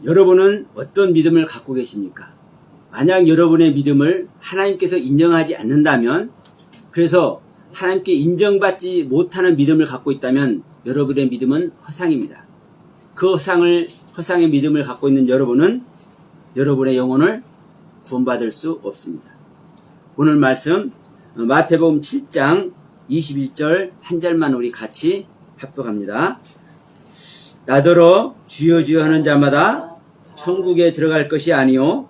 여러분은 어떤 믿음을 갖고 계십니까? 만약 여러분의 믿음을 하나님께서 인정하지 않는다면, 그래서 하나님께 인정받지 못하는 믿음을 갖고 있다면 여러분의 믿음은 허상입니다. 그 허상의 믿음을 갖고 있는 여러분은 여러분의 영혼을 구원받을 수 없습니다. 오늘 말씀 마태복음 7장 21절 한 절만 우리 같이 합독합니다. 나더러 주여 주여 하는 자마다 천국에 들어갈 것이 아니요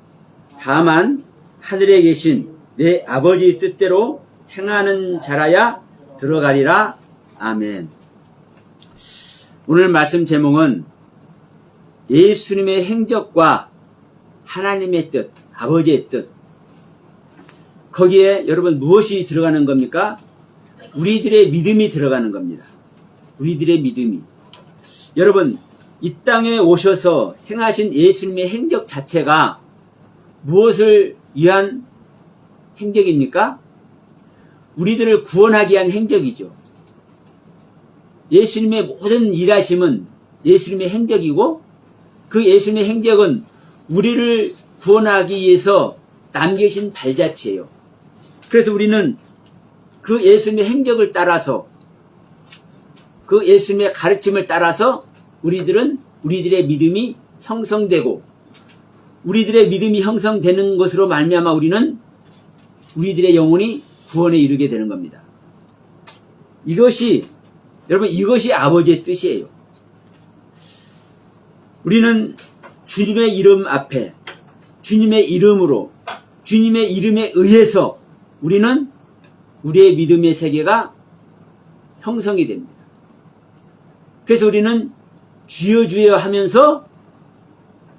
다만 하늘에 계신 내 아버지 뜻대로 행하는 자라야 들어가리라. 아멘. 오늘 말씀 제목은 예수님의 행적과 하나님의 뜻, 아버지의 뜻. 거기에 여러분 무엇이 들어가는 겁니까? 우리들의 믿음이 들어가는 겁니다. 우리들의 믿음이. 여러분, 이 땅에 오셔서 행하신 예수님의 행적 자체가 무엇을 위한 행적입니까? 우리들을 구원하기 위한 행적이죠. 예수님의 모든 일하심은 예수님의 행적이고, 그 예수님의 행적은 우리를 구원하기 위해서 남기신 발자취예요. 그래서 우리는 그 예수님의 행적을 따라서, 그 예수님의 가르침을 따라서 우리들의 믿음이 형성되고, 우리들의 믿음이 형성되는 것으로 말미암아 우리는 우리들의 영혼이 구원에 이르게 되는 겁니다. 여러분, 이것이 아버지의 뜻이에요. 우리는 주님의 이름 앞에, 주님의 이름으로, 주님의 이름에 의해서 우리는 우리의 믿음의 세계가 형성이 됩니다. 그래서 우리는 주여 주여 하면서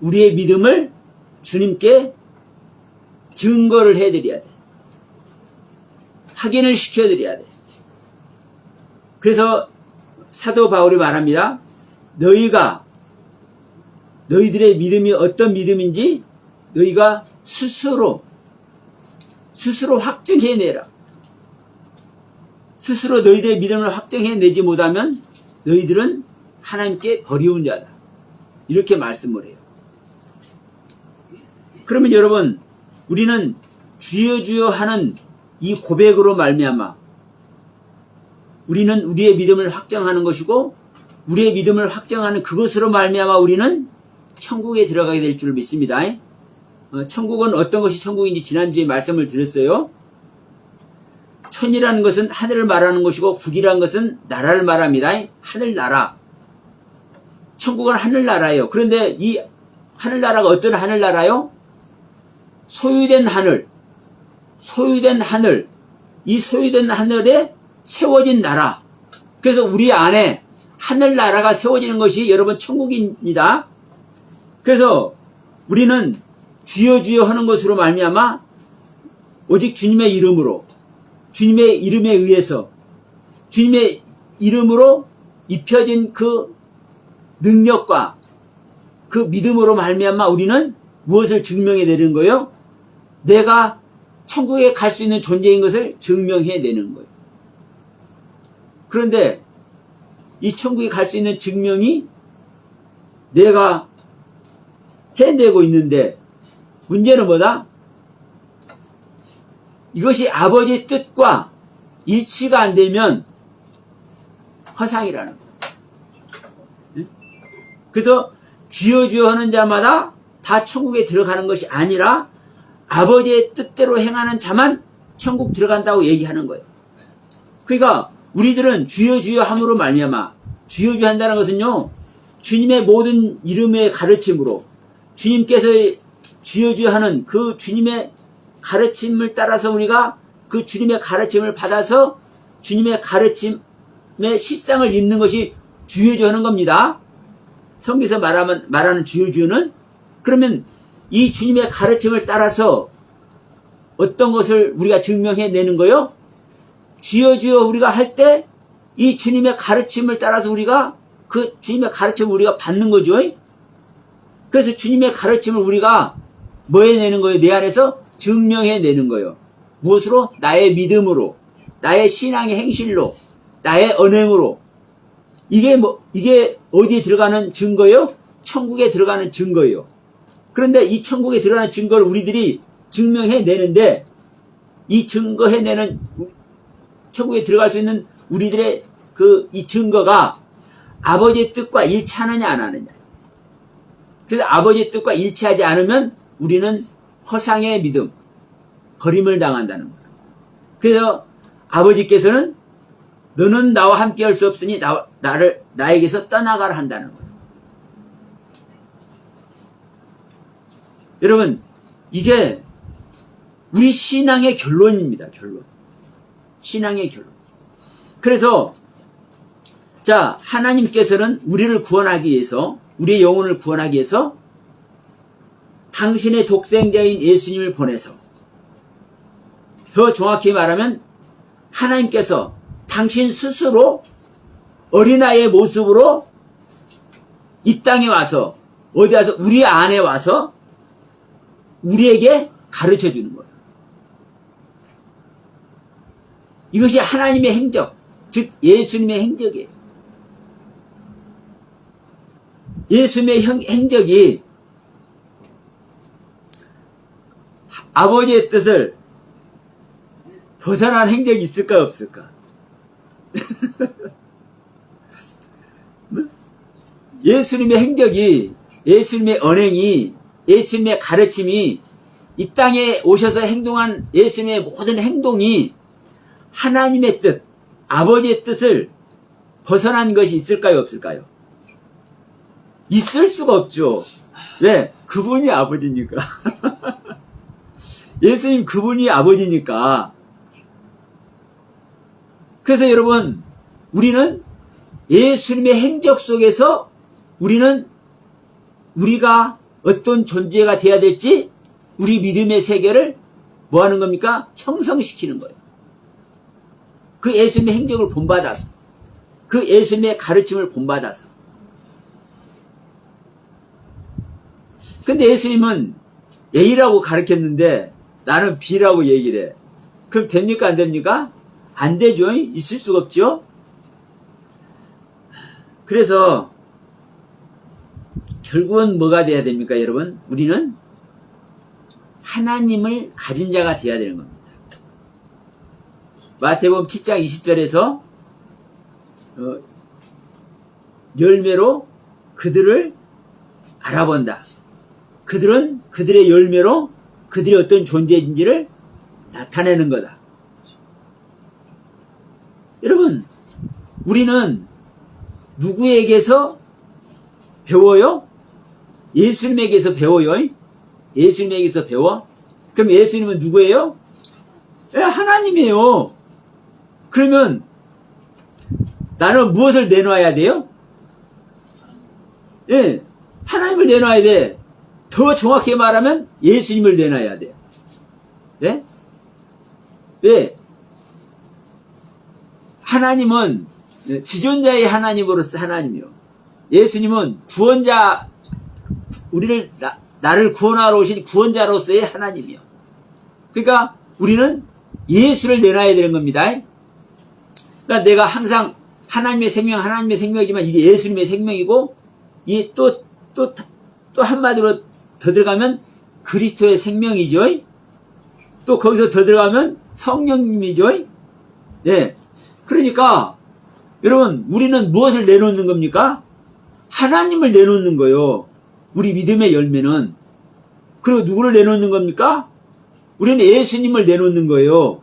우리의 믿음을 주님께 증거를 해드려야 돼. 확인을 시켜드려야 돼. 그래서 사도 바울이 말합니다. 너희들의 믿음이 어떤 믿음인지 너희가 스스로 확증해내라. 스스로 너희들의 믿음을 확증해내지 못하면 너희들은 하나님께 버리운 자다. 이렇게 말씀을 해요. 그러면 여러분, 우리는 주여 주여 하는 이 고백으로 말미암아 우리는 우리의 믿음을 확정하는 것이고, 우리의 믿음을 확정하는 그것으로 말미암아 우리는 천국에 들어가게 될 줄 믿습니다. 천국은 어떤 것이 천국인지 지난주에 말씀을 드렸어요. 천이라는 것은 하늘을 말하는 것이고, 국이라는 것은 나라를 말합니다. 하늘나라. 천국은 하늘나라예요. 그런데 이 하늘나라가 어떤 하늘나라요? 소유된 하늘, 이 소유된 하늘에 세워진 나라. 그래서 우리 안에 하늘나라가 세워지는 것이 여러분 천국입니다. 그래서 우리는 주여 주여 하는 것으로 말미암아 오직 주님의 이름으로, 주님의 이름에 의해서, 주님의 이름으로 입혀진 그 능력과 그 믿음으로 말미암아 우리는 무엇을 증명해내는 거예요? 내가 천국에 갈 수 있는 존재인 것을 증명해내는 거예요. 그런데 이 천국에 갈 수 있는 증명이 내가 해내고 있는데, 문제는 뭐다? 이것이 아버지의 뜻과 일치가 안 되면 허상이라는 거예요. 그래서 주여 주여 하는 자마다 다 천국에 들어가는 것이 아니라 아버지의 뜻대로 행하는 자만 천국 들어간다고 얘기하는 거예요. 그러니까 우리들은 주여 주여 함으로 말미암아, 주여 주여 한다는 것은요, 주님의 모든 이름의 가르침으로, 주님께서 주여 주여 하는 그 주님의 가르침을 따라서 우리가 그 주님의 가르침을 받아서 주님의 가르침의 실상을 입는 것이 주여 주여 하는 겁니다. 성경에서 말하는 주여 주여는, 그러면 이 주님의 가르침을 따라서 어떤 것을 우리가 증명해내는 거요? 주여 주여 우리가 할 때 이 주님의 가르침을 따라서 우리가 그 주님의 가르침을 우리가 받는 거죠. 그래서 주님의 가르침을 우리가 뭐 해내는 거예요? 내 안에서 증명해내는 거예요. 무엇으로? 나의 믿음으로, 나의 신앙의 행실로, 나의 언행으로. 이게 어디에 들어가는 증거예요? 천국에 들어가는 증거예요. 그런데 이 천국에 들어가는 증거를 우리들이 증명해내는데, 이 증거해내는, 천국에 들어갈 수 있는 우리들의 이 증거가 아버지의 뜻과 일치하느냐 안 하느냐. 그래서 아버지의 뜻과 일치하지 않으면 우리는 허상의 믿음, 버림을 당한다는 거예요. 그래서 아버지께서는 너는 나와 함께 할 수 없으니 나에게서 떠나가라 한다는 거예요. 여러분, 이게 우리 신앙의 결론입니다. 결론. 신앙의 결론. 그래서 자, 하나님께서는 우리를 구원하기 위해서, 우리의 영혼을 구원하기 위해서 당신의 독생자인 예수님을 보내서, 더 정확히 말하면 하나님께서 당신 스스로 어린아이의 모습으로 이 땅에 와서, 어디 와서, 우리 안에 와서 우리에게 가르쳐 주는 거예요. 이것이 하나님의 행적, 즉 예수님의 행적이에요. 예수님의 행적이 아버지의 뜻을 벗어난 행적이 있을까 없을까? 예수님의 행적이, 예수님의 언행이, 예수님의 가르침이, 이 땅에 오셔서 행동한 예수님의 모든 행동이 하나님의 뜻, 아버지의 뜻을 벗어난 것이 있을까요 없을까요? 있을 수가 없죠. 왜? 그분이 아버지니까. 예수님 그분이 아버지니까. 그래서 여러분, 우리는 예수님의 행적 속에서 우리가 어떤 존재가 돼야 될지 우리 믿음의 세계를 뭐 하는 겁니까? 형성시키는 거예요. 그 예수님의 행적을 본받아서, 그 예수님의 가르침을 본받아서. 근데 예수님은 A라고 가르쳤는데 나는 B라고 얘기를 해. 그럼 됩니까 안 됩니까? 안 되죠. 있을 수가 없죠. 그래서 결국은 뭐가 돼야 됩니까 여러분? 우리는 하나님을 가진 자가 돼야 되는 겁니다. 마태복음 7장 20절에서 열매로 그들을 알아본다. 그들은 그들의 열매로 그들이 어떤 존재인지를 나타내는 거다. 여러분, 우리는 누구에게서 배워요? 예수님에게서 배워요. 예수님에게서 배워? 그럼 예수님은 누구예요? 하나님이에요. 그러면 나는 무엇을 내놔야 돼요? 예, 하나님을 내놔야 돼. 더 정확히 말하면 예수님을 내놔야 돼요. 네? 왜? 하나님은 지존자의 하나님으로서 하나님이요. 예수님은 구원자, 나를 구원하러 오신 구원자로서의 하나님이요. 그러니까 우리는 예수를 내놔야 되는 겁니다. 그러니까 내가 항상 하나님의 생명이지만 이게 예수님의 생명이고, 이게 또 한마디로 더 들어가면 그리스도의 생명이죠. 또 거기서 더 들어가면 성령님이죠. 네. 그러니까 여러분, 우리는 무엇을 내놓는 겁니까? 하나님을 내놓는 거예요. 우리 믿음의 열매는. 그리고 누구를 내놓는 겁니까? 우리는 예수님을 내놓는 거예요.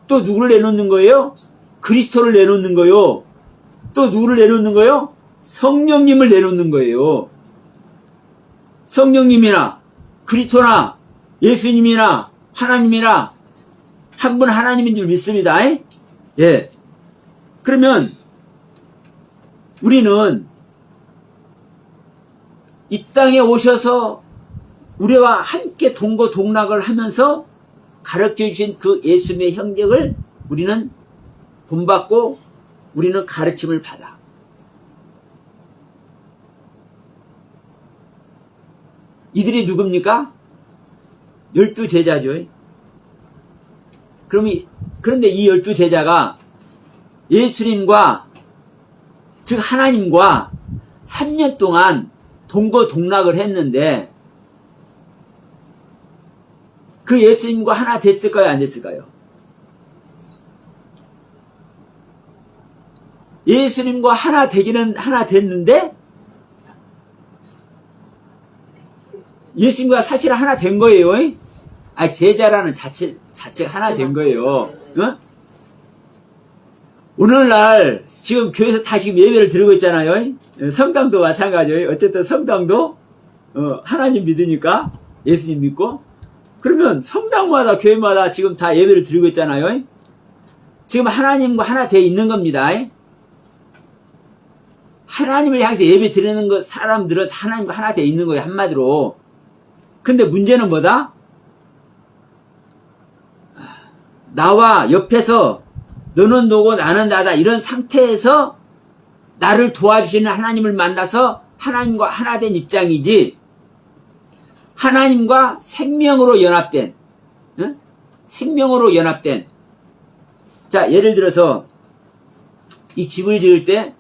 또 누구를 내놓는 거예요? 그리스도를 내놓는 거예요. 또 누구를 내놓는 거예요? 성령님을 내놓는 거예요. 성령님이나 그리스도나 예수님이나 하나님이나 한 분 하나님인 줄 믿습니다. 예. 그러면 우리는 이 땅에 오셔서 우리와 함께 동거동락을 하면서 가르쳐 주신 그 예수님의 형적을 우리는 본받고 우리는 가르침을 받아. 이들이 누굽니까? 12제자죠. 그런데 이 12제자가 예수님과, 즉 하나님과 3년 동안 동거동락을 했는데 그 예수님과 하나 됐을까요? 안 됐을까요? 예수님과 하나 되기는 하나 됐는데 예수님과 사실 하나 된 거예요. 아니, 제자라는 자체가 하나 된 거예요. 어? 오늘날 지금 교회에서 다 지금 예배를 드리고 있잖아요. 성당도 마찬가지예요. 어쨌든 성당도 하나님 믿으니까 예수님 믿고 그러면 성당마다 교회마다 지금 다 예배를 드리고 있잖아요. 지금 하나님과 하나 돼 있는 겁니다. 하나님을 향해서 예배 드리는 것 사람들은 하나님과 하나 돼 있는 거예요. 한마디로. 근데 문제는 뭐다? 나와 옆에서 너는 너고 나는 나다 이런 상태에서 나를 도와주시는 하나님을 만나서 하나님과 하나 된 입장이지 하나님과 생명으로 연합된 생명으로 연합된 자 예를 들어서 이 집을 지을 때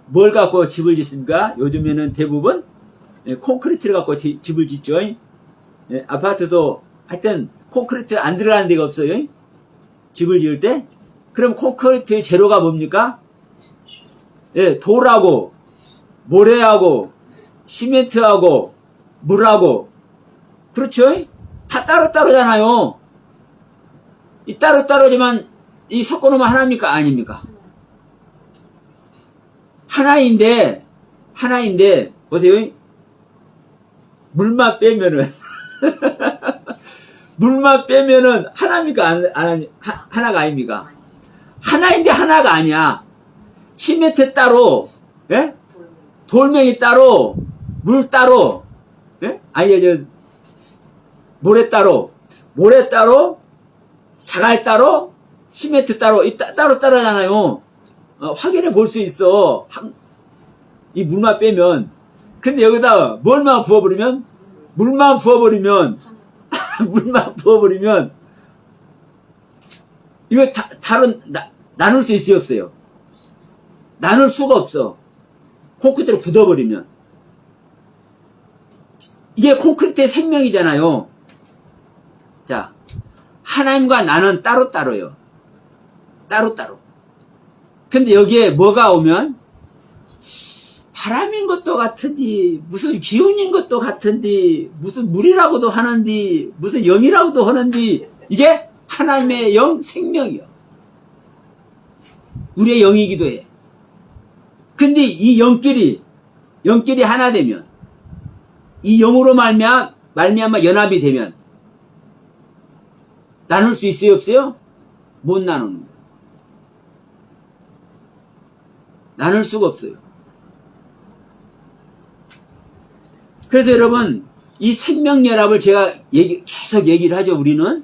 뭘 갖고 집을 짓습니까? 요즘에는 대부분 콘크리트를 갖고 집을 짓죠. 아파트도 하여튼 콘크리트 안 들어가는 데가 없어요. 집을 지을 때 그럼 콘크리트 재료가 뭡니까? 돌하고 모래하고 시멘트하고 물하고 그렇죠? 다 따로따로잖아요. 이 따로따로지만 이 섞어놓으면 하나입니까? 아닙니까? 하나인데 보세요. 물만 빼면은 물만 빼면은 하나입니까? 하나가 아닙니까? 하나인데 하나가 아니야. 시멘트 따로, 예? 돌멩이 따로, 물 따로, 예? 모래 따로, 자갈 따로, 시멘트 따로, 따로 따로잖아요. 확인해 볼 수 있어. 이 물만 빼면. 근데 여기다 물만 부어버리면 이거 나눌 수 있어요, 없어요? 나눌 수가 없어. 콘크리트로 굳어버리면. 이게 콘크리트의 생명이잖아요. 자, 하나님과 나는 따로따로요. 따로따로. 근데 여기에 뭐가 오면 바람인 것도 같은디 무슨 기운인 것도 같은디 무슨 물이라고도 하는디 무슨 영이라고도 하는디 이게 하나님의 영 생명이요. 우리의 영이기도 해. 근데 이 영끼리 하나 되면 이 영으로 말미암아 연합이 되면 나눌 수 있어요, 없어요? 못 나누는 거예요. 나눌 수가 없어요. 그래서 여러분 이 생명연합을 제가 계속 얘기를 하죠. 우리는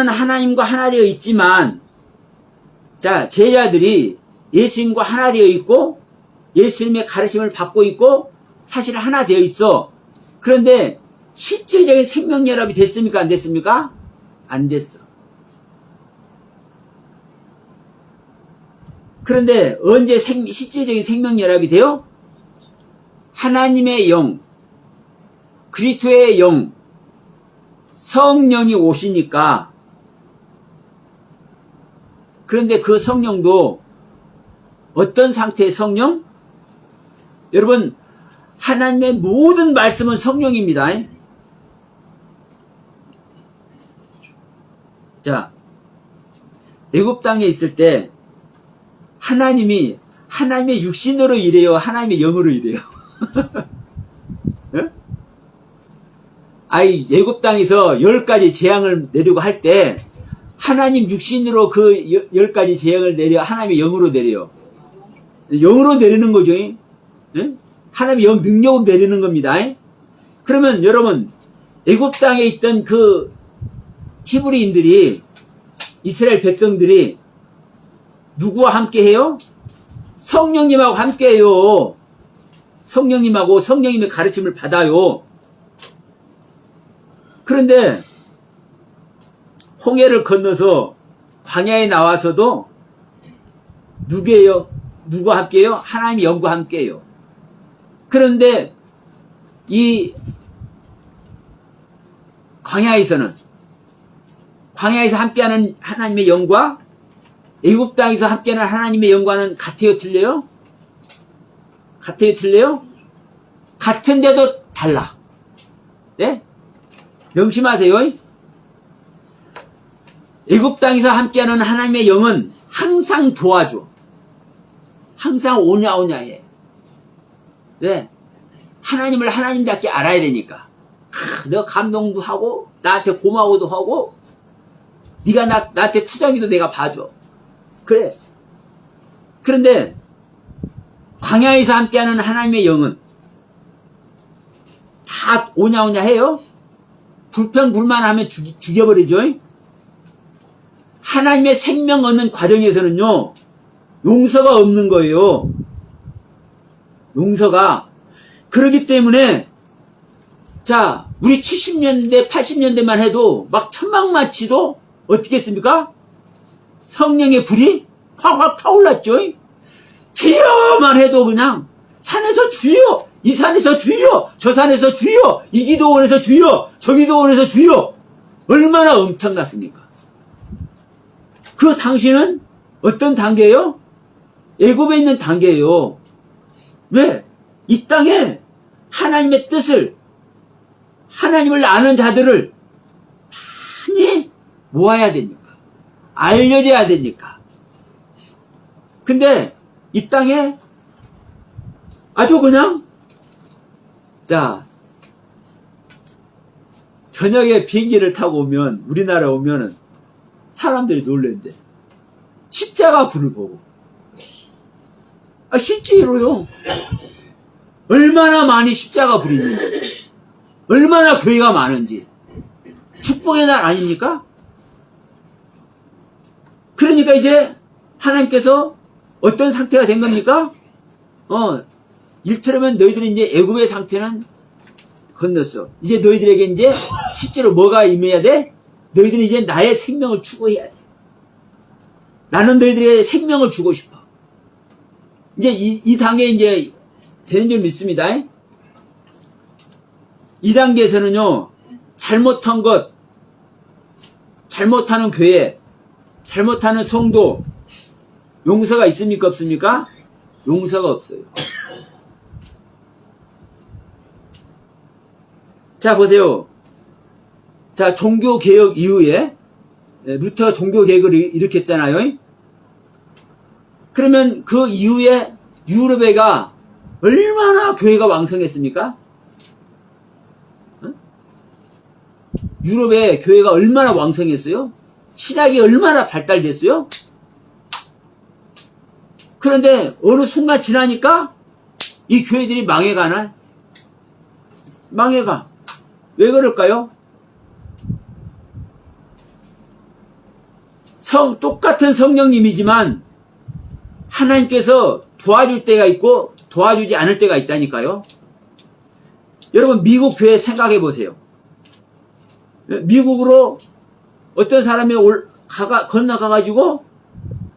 하나님과 하나 되어 있지만 자 제자들이 예수님과 하나 되어 있고 예수님의 가르침을 받고 있고 사실 하나 되어 있어. 그런데 실질적인 생명연합이 됐습니까? 안 됐습니까? 안 됐어. 그런데 언제 실질적인 생명연합이 돼요? 하나님의 영, 그리스도의 영, 성령이 오시니까. 그런데 그 성령도 어떤 상태의 성령? 여러분 하나님의 모든 말씀은 성령입니다. 자, 애굽 땅에 있을 때 하나님의 육신으로 일해요? 하나님의 영으로 일해요? 애굽 땅에서 10가지 재앙을 내리고 할 때 하나님 육신으로 그 10가지 재앙을 내려 하나님의 영으로 내려요. 영으로 내리는 거죠. 하나님의 영 능력으로 내리는 겁니다. 그러면 여러분 애굽 땅에 있던 그 히브리인들이 이스라엘 백성들이 누구와 함께 해요? 성령님하고 함께 해요. 성령님하고 성령님의 가르침을 받아요. 그런데 홍해를 건너서 광야에 나와서도 누구와 함께해요? 하나님의 영과 함께해요. 그런데 이 광야에서 함께하는 하나님의 영과 애굽 땅에서 함께하는 하나님의 영과는 같아요, 틀려요? 같아요, 틀려요? 같은데도 달라. 네? 명심하세요. 애굽 땅에서 함께하는 하나님의 영은 항상 도와줘. 항상 오냐 해. 네? 하나님을 하나님답게 알아야 되니까. 너 감동도 하고 나한테 고마워도 하고 네가 나한테 투정이도 내가 봐줘. 그래. 그런데 광야에서 함께하는 하나님의 영은 다 오냐 해요. 불평불만하면 죽여버리죠. 하나님의 생명 얻는 과정에서는요, 용서가 없는 거예요. 용서가. 그렇기 때문에 자, 우리 70년대 80년대만 해도 막 천막마치도 어떻게 했습니까? 성령의 불이 확확 타올랐죠. 주여만 해도 그냥 산에서 주여, 이 산에서 주여, 저 산에서 주여, 이 기도원에서 주여, 저 기도원에서 주여. 얼마나 엄청났습니까? 그 당시는 어떤 단계예요? 애굽에 있는 단계예요. 왜? 이 땅에 하나님의 뜻을, 하나님을 아는 자들을 많이 모아야 되니까, 알려져야 되니까. 근데 이 땅에 아주 그냥, 자, 저녁에 비행기를 타고 오면, 우리나라에 오면은 사람들이 놀랜대. 십자가 불을 보고. 실제로요. 얼마나 많이 십자가 불이 있는지, 얼마나 교회가 많은지. 축복의 날 아닙니까? 그러니까 이제 하나님께서 어떤 상태가 된 겁니까? 일테면 너희들이 이제 애굽의 상태는 건넜어. 이제 너희들에게 이제 실제로 뭐가 임해야 돼? 너희들은 이제 나의 생명을 추구해야 돼. 나는 너희들의 생명을 주고 싶어. 이제 이 단계에 이제 되는 줄 믿습니다. 이 단계에서는요, 잘못한 것, 잘못하는 교회, 잘못하는 성도, 용서가 있습니까? 없습니까? 용서가 없어요. 자, 보세요. 자, 종교개혁 이후에, 루터가 종교개혁을 일으켰잖아요. 그러면 그 이후에 유럽에가 얼마나 교회가 왕성했습니까? 유럽의 교회가 얼마나 왕성했어요? 신학이 얼마나 발달됐어요? 그런데 어느 순간 지나니까 이 교회들이 망해가나? 망해가. 왜 그럴까요? 똑같은 성령님이지만 하나님께서 도와줄 때가 있고 도와주지 않을 때가 있다니까요. 여러분, 미국 교회 생각해 보세요. 미국으로 어떤 사람이 건너가가지고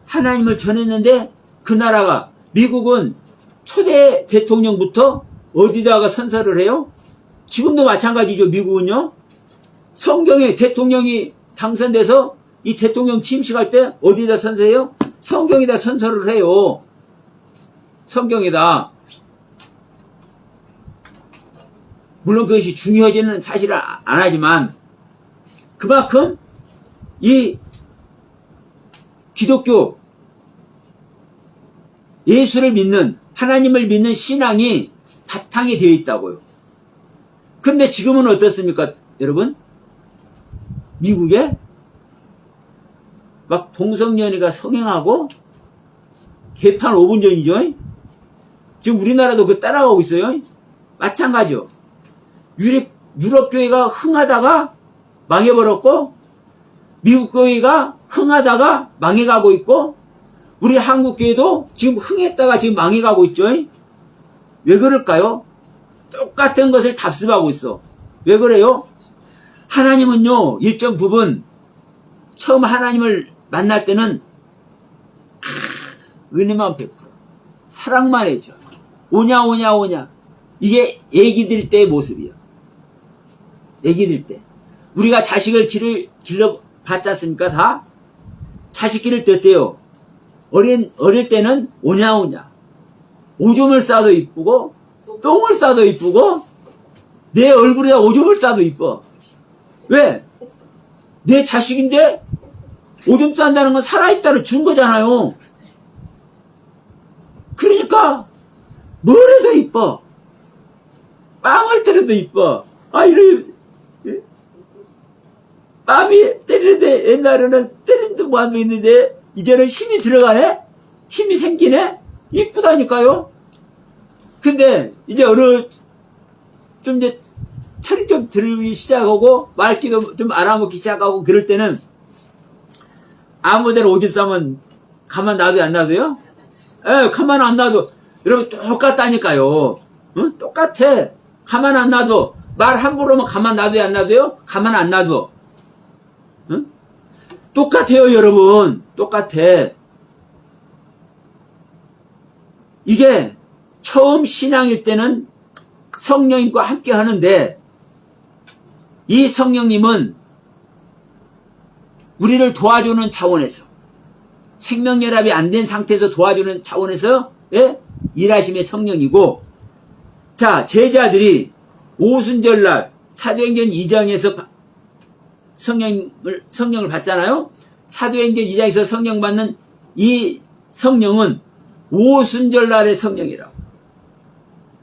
하나님을 전했는데 그 나라가, 미국은 초대 대통령부터 어디다가 선서를 해요? 지금도 마찬가지죠. 미국은요. 성경에 대통령이 당선돼서 이 대통령 취임식 때 어디다 선서해요? 성경에다 선서를 해요. 성경에다. 물론 그것이 중요하지는 사실 안 하지만 그만큼 이 기독교, 예수를 믿는, 하나님을 믿는 신앙이 바탕이 되어 있다고요. 근데 지금은 어떻습니까, 여러분? 미국에 막 동성연애가 성행하고 개판 5분 전이죠. 지금 우리나라도 그거 따라가고 있어요. 마찬가지요. 유럽 교회가 흥하다가 망해버렸고, 미국 교회가 흥하다가 망해가고 있고, 우리 한국 교회도 지금 흥했다가 지금 망해가고 있죠. 왜 그럴까요? 똑같은 것을 답습하고 있어. 왜 그래요? 하나님은요, 일정 부분 처음 하나님을 만날 때는 은혜만 베풀어, 사랑만 해줘. 오냐. 이게 애기들 때의 모습이에요. 애기들 때. 우리가 자식을 길러 봤지 않습니까? 다? 자식 기를 때 어때요? 어릴 때는 오냐오냐. 오줌을 싸도 이쁘고, 똥을 싸도 이쁘고, 내 얼굴에다 오줌을 싸도 이뻐. 왜? 내 자식인데, 오줌 싼다는 건 살아있다를 준 거잖아요. 그러니까, 뭘 해도 이뻐. 빵을 때려도 이뻐. 아, 뺨이 때리는데, 옛날에는 때리는데 뭐하는 게 있는데, 이제는 힘이 들어가네? 힘이 생기네? 이쁘다니까요? 근데, 이제 좀 이제, 철이 좀 들기 시작하고, 말귀도 좀 알아먹기 시작하고, 그럴 때는, 아무데나 오줌 싸면, 가만 놔둬요, 안 놔둬요? 예, 가만 안 놔둬. 여러분, 똑같다니까요. 응? 똑같아. 가만 안 놔둬. 말 함부로 하면 가만 놔둬요, 안 놔둬요? 가만 안 놔둬. 응? 똑같아요, 여러분. 똑같아. 이게 처음 신앙일 때는 성령님과 함께 하는데, 이 성령님은 우리를 도와주는 차원에서, 생명연합이 안 된 상태에서 도와주는 차원에서, 예? 일하심의 성령이고, 자, 제자들이 오순절날 사도행전 2장에서 성령을 받잖아요? 사도행전 2장에서 성령 받는 이 성령은 오순절날의 성령이라고.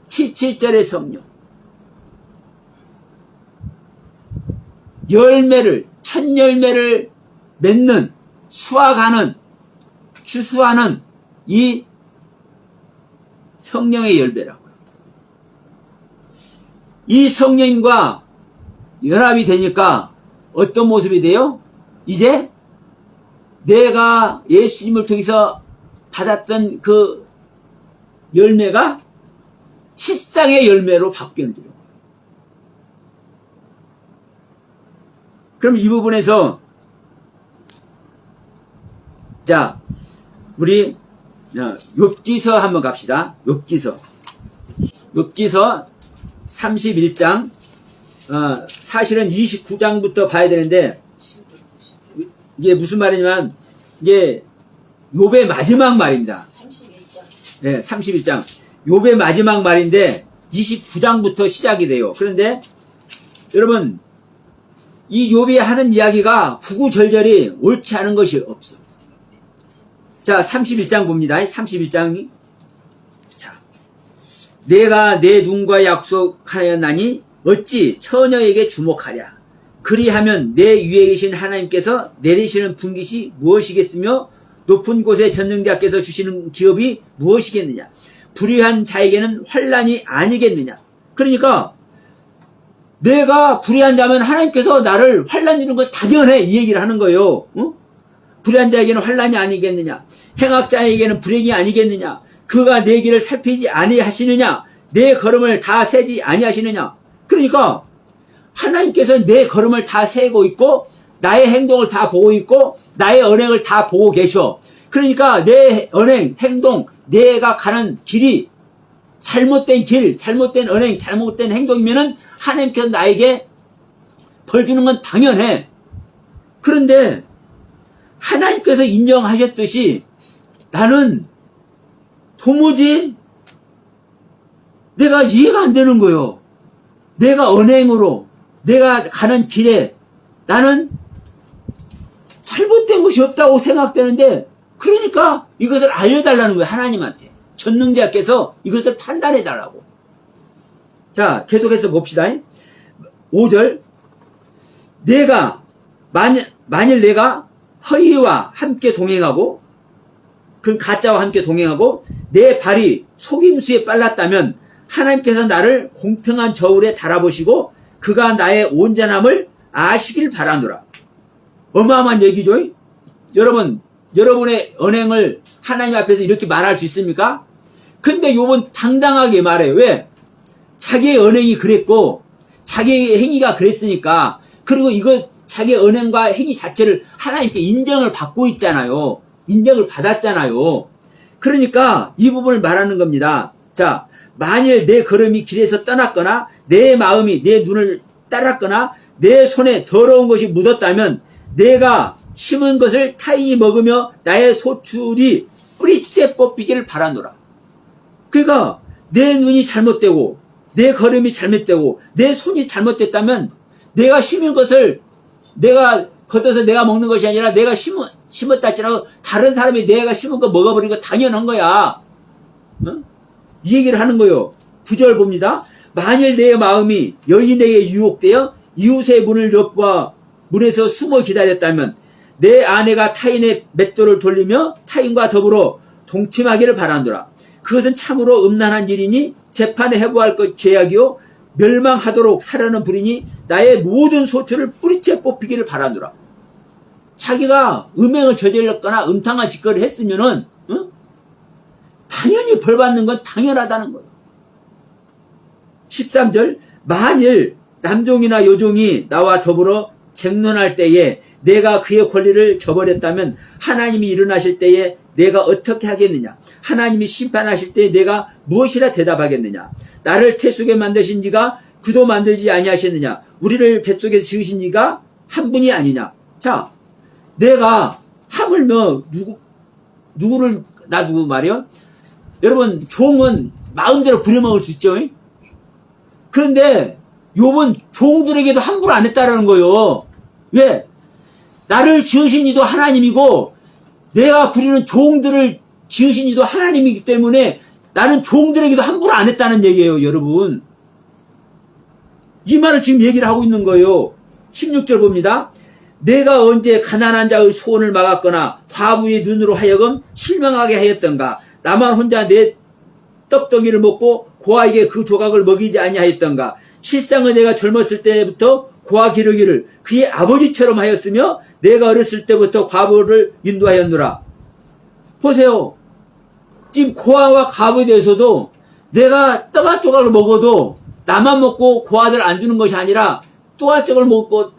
77절의 성령. 첫 열매를 맺는, 수확하는, 추수하는 이 성령의 열매라고요. 이 성령과 연합이 되니까 어떤 모습이 돼요? 이제 내가 예수님을 통해서 받았던 그 열매가 실상의 열매로 바뀌어져요. 그럼 이 부분에서 자, 우리 욥기서 한번 갑시다. 욥기서 31장 사실은 29장부터 봐야 되는데 이게 무슨 말이냐면 이게 욥의 마지막 말입니다. 31장. 네, 31장. 욥의 마지막 말인데 29장부터 시작이 돼요. 그런데 여러분 이 욥이 하는 이야기가 구구절절이 옳지 않은 것이 없어. 자, 31장 봅니다. 31장이 자, 내가 내 눈과 약속하였나니 어찌 처녀에게 주목하랴. 그리하면 내 위에 계신 하나님께서 내리시는 분깃이 무엇이겠으며 높은 곳에 전능자께서 주시는 기업이 무엇이겠느냐. 불의한 자에게는 환난이 아니겠느냐. 그러니까 내가 불의한 자면 하나님께서 나를 환난 주는 것이 당연해, 이 얘기를 하는 거예요. 어? 불의한 자에게는 환난이 아니겠느냐. 행악자에게는 불행이 아니겠느냐. 그가 내 길을 살피지 아니하시느냐. 내 걸음을 다 세지 아니하시느냐. 그러니까 하나님께서 내 걸음을 다 세고 있고 나의 행동을 다 보고 있고 나의 언행을 다 보고 계셔. 그러니까 내 언행, 행동, 내가 가는 길이 잘못된 길, 잘못된 언행, 잘못된 행동이면은 하나님께서 나에게 벌 주는 건 당연해. 그런데 하나님께서 인정하셨듯이 나는 도무지 내가 이해가 안 되는 거예요. 내가 언행으로, 내가 가는 길에 나는 잘못된 것이 없다고 생각되는데, 그러니까 이것을 알려달라는 거예요, 하나님한테. 전능자께서 이것을 판단해달라고. 자, 계속해서 봅시다. 5절. 만일 내가 허위와 함께 동행하고, 그 가짜와 함께 동행하고, 내 발이 속임수에 빨랐다면, 하나님께서 나를 공평한 저울에 달아보시고, 그가 나의 온전함을 아시길 바라노라. 어마어마한 얘기죠? 여러분, 여러분의 언행을 하나님 앞에서 이렇게 말할 수 있습니까? 근데 욥은 당당하게 말해요. 왜? 자기의 언행이 그랬고, 자기의 행위가 그랬으니까, 그리고 이거 자기의 언행과 행위 자체를 하나님께 인정을 받고 있잖아요. 인정을 받았잖아요. 그러니까 이 부분을 말하는 겁니다. 자, 만일 내 걸음이 길에서 떠났거나 내 마음이 내 눈을 따랐거나 내 손에 더러운 것이 묻었다면 내가 심은 것을 타인이 먹으며 나의 소출이 뿌리째 뽑히기를 바라노라. 그러니까 내 눈이 잘못되고 내 걸음이 잘못되고 내 손이 잘못됐다면 내가 심은 것을 내가 걷어서 내가 먹는 것이 아니라 내가 심었다 할지라도 다른 사람이 내가 심은 거 먹어버린 거 당연한 거야. 어? 이 얘기를 하는 거요. 9절 봅니다. 만일 내 마음이 여인에게 유혹되어 이웃의 문을 엿봐 문에서 숨어 기다렸다면 내 아내가 타인의 맷돌을 돌리며 타인과 더불어 동침하기를 바란노라. 그것은 참으로 음란한 일이니 재판에 해부할 것 죄악이요 멸망하도록 사려는 불이니 나의 모든 소출을 뿌리째 뽑히기를 바라노라. 자기가 음행을 저질렀거나 음탕한 짓거리를 했으면은 당연히 벌받는 건 당연하다는 거예요. 13절 만일 남종이나 여종이 나와 더불어 쟁론할 때에 내가 그의 권리를 저버렸다면 하나님이 일어나실 때에 내가 어떻게 하겠느냐? 하나님이 심판하실 때에 내가 무엇이라 대답하겠느냐? 나를 태속에 만드신 이가 그도 만들지 아니하셨느냐? 우리를 뱃속에 지으신 이가 한 분이 아니냐? 자, 내가 하물며 누구를 놔두고 말이요? 여러분 종은 마음대로 부려먹을 수 있죠. 그런데 욥은 종들에게도 함부로 안 했다라는 거예요. 왜? 나를 지으신 이도 하나님이고 내가 부리는 종들을 지으신 이도 하나님이기 때문에 나는 종들에게도 함부로 안 했다는 얘기예요. 여러분, 이 말을 지금 얘기를 하고 있는 거예요. 16절 봅니다. 내가 언제 가난한 자의 소원을 막았거나 과부의 눈으로 하여금 실망하게 하였던가? 나만 혼자 내 떡덩이를 먹고 고아에게 그 조각을 먹이지 아니하였던가? 실상은 내가 젊었을 때부터 고아 기르기를 그의 아버지처럼 하였으며 내가 어렸을 때부터 과부를 인도하였노라. 보세요. 지금 고아와 과부에 대해서도 내가 떡 한 조각을 먹어도 나만 먹고 고아들 안 주는 것이 아니라 또 한 조각을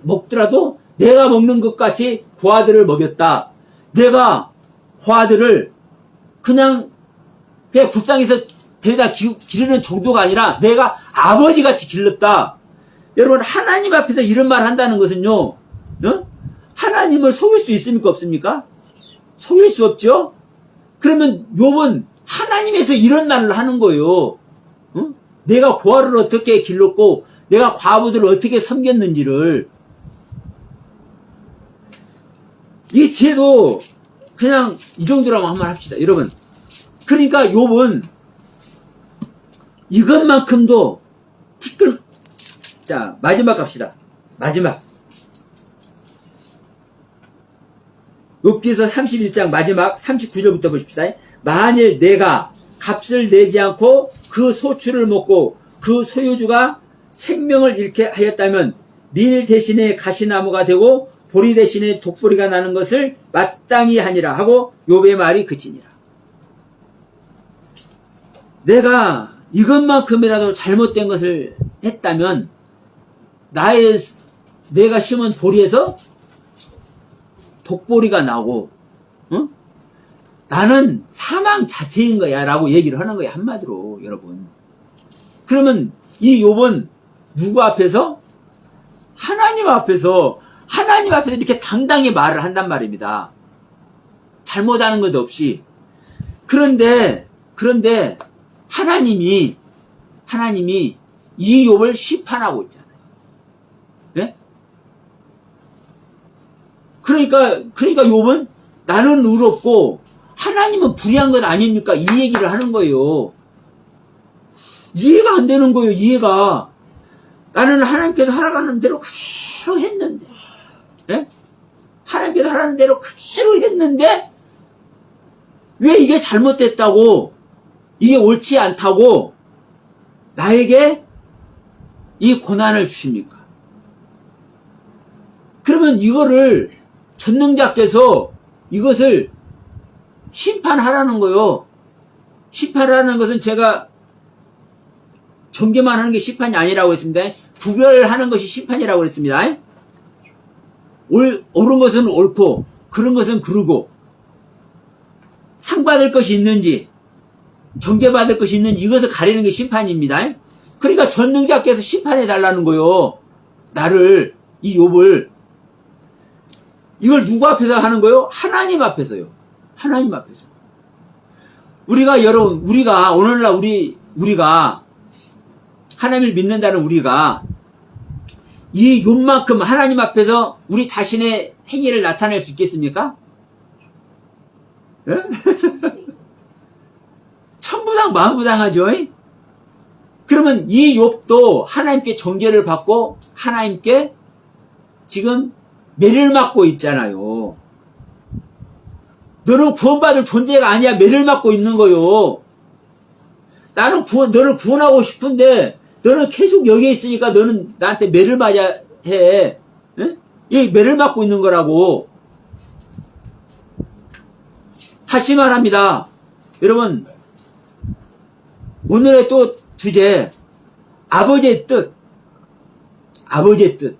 먹더라도 내가 먹는 것 같이 고아들을 먹였다. 내가 고아들을 그냥 불쌍해서 데려다 기르는 정도가 아니라 내가 아버지같이 길렀다. 여러분, 하나님 앞에서 이런 말 한다는 것은요, 하나님을 속일 수 있습니까? 없습니까? 속일 수 없죠? 그러면 욥은 하나님에서 이런 말을 하는 거예요. 내가 고아를 어떻게 길렀고 내가 과부들을 어떻게 섬겼는지를. 이 뒤에도 그냥 이 정도라고 한번 합시다. 여러분, 그러니까 욥은 이것만큼도 티끌. 자, 마지막 갑시다. 마지막. 욥기서 31장 마지막 39절부터 보십시다. 만일 내가 값을 내지 않고 그 소출을 먹고 그 소유주가 생명을 잃게 하였다면 밀 대신에 가시나무가 되고 보리 대신에 독보리가 나는 것을 마땅히 하니라 하고 욥의 말이 그치니라. 내가 이것만큼이라도 잘못된 것을 했다면 내가 심은 보리에서 독보리가 나고, 나는 사망 자체인 거야 라고 얘기를 하는 거야, 한마디로. 여러분, 그러면 이 욥은 누구 앞에서? 하나님 앞에서 이렇게 당당히 말을 한단 말입니다. 잘못하는 것도 없이. 그런데 하나님이 이 욥을 심판하고 있잖아요. 네? 그러니까 욥은 나는 의롭고 하나님은 불의한 것 아닙니까? 이 얘기를 하는 거예요. 이해가 안 되는 거예요. 이해가. 나는 하나님께서 하라는 대로 그대로 했는데, 네? 하나님께서 하라는 대로 그대로 했는데 왜 이게 잘못됐다고, 이게 옳지 않다고 나에게 이 고난을 주십니까? 그러면 이거를 전능자께서 이것을 심판하라는 거요. 심판하라는 것은 제가 정죄만 하는 게 심판이 아니라고 했습니다. 구별하는 것이 심판이라고 했습니다. 옳은 것은 옳고 그른 것은 그르고 상 받을 것이 있는지 정죄받을 것이 있는지 이것을 가리는 게 심판입니다. 그러니까 전능자께서 심판해 달라는 거요. 나를, 이 욥을. 이걸 누구 앞에서 하는 거요? 하나님 앞에서요. 하나님 앞에서. 우리가 여러분, 우리가 오늘날 우리가 하나님을 믿는다는 우리가 이 욥만큼 하나님 앞에서 우리 자신의 행위를 나타낼 수 있겠습니까? 예? 천부당 만부당하죠. 그러면 이 욥도 하나님께 정죄를 받고 하나님께 지금 매를 맞고 있잖아요. 너는 구원받을 존재가 아니야. 매를 맞고 있는 거요. 나는 너를 구원하고 싶은데 너는 계속 여기에 있으니까 너는 나한테 매를 맞아야 해. 이 매를 맞고 있는 거라고. 다시 말합니다. 여러분, 오늘의 또 주제, 아버지의 뜻. 아버지의 뜻.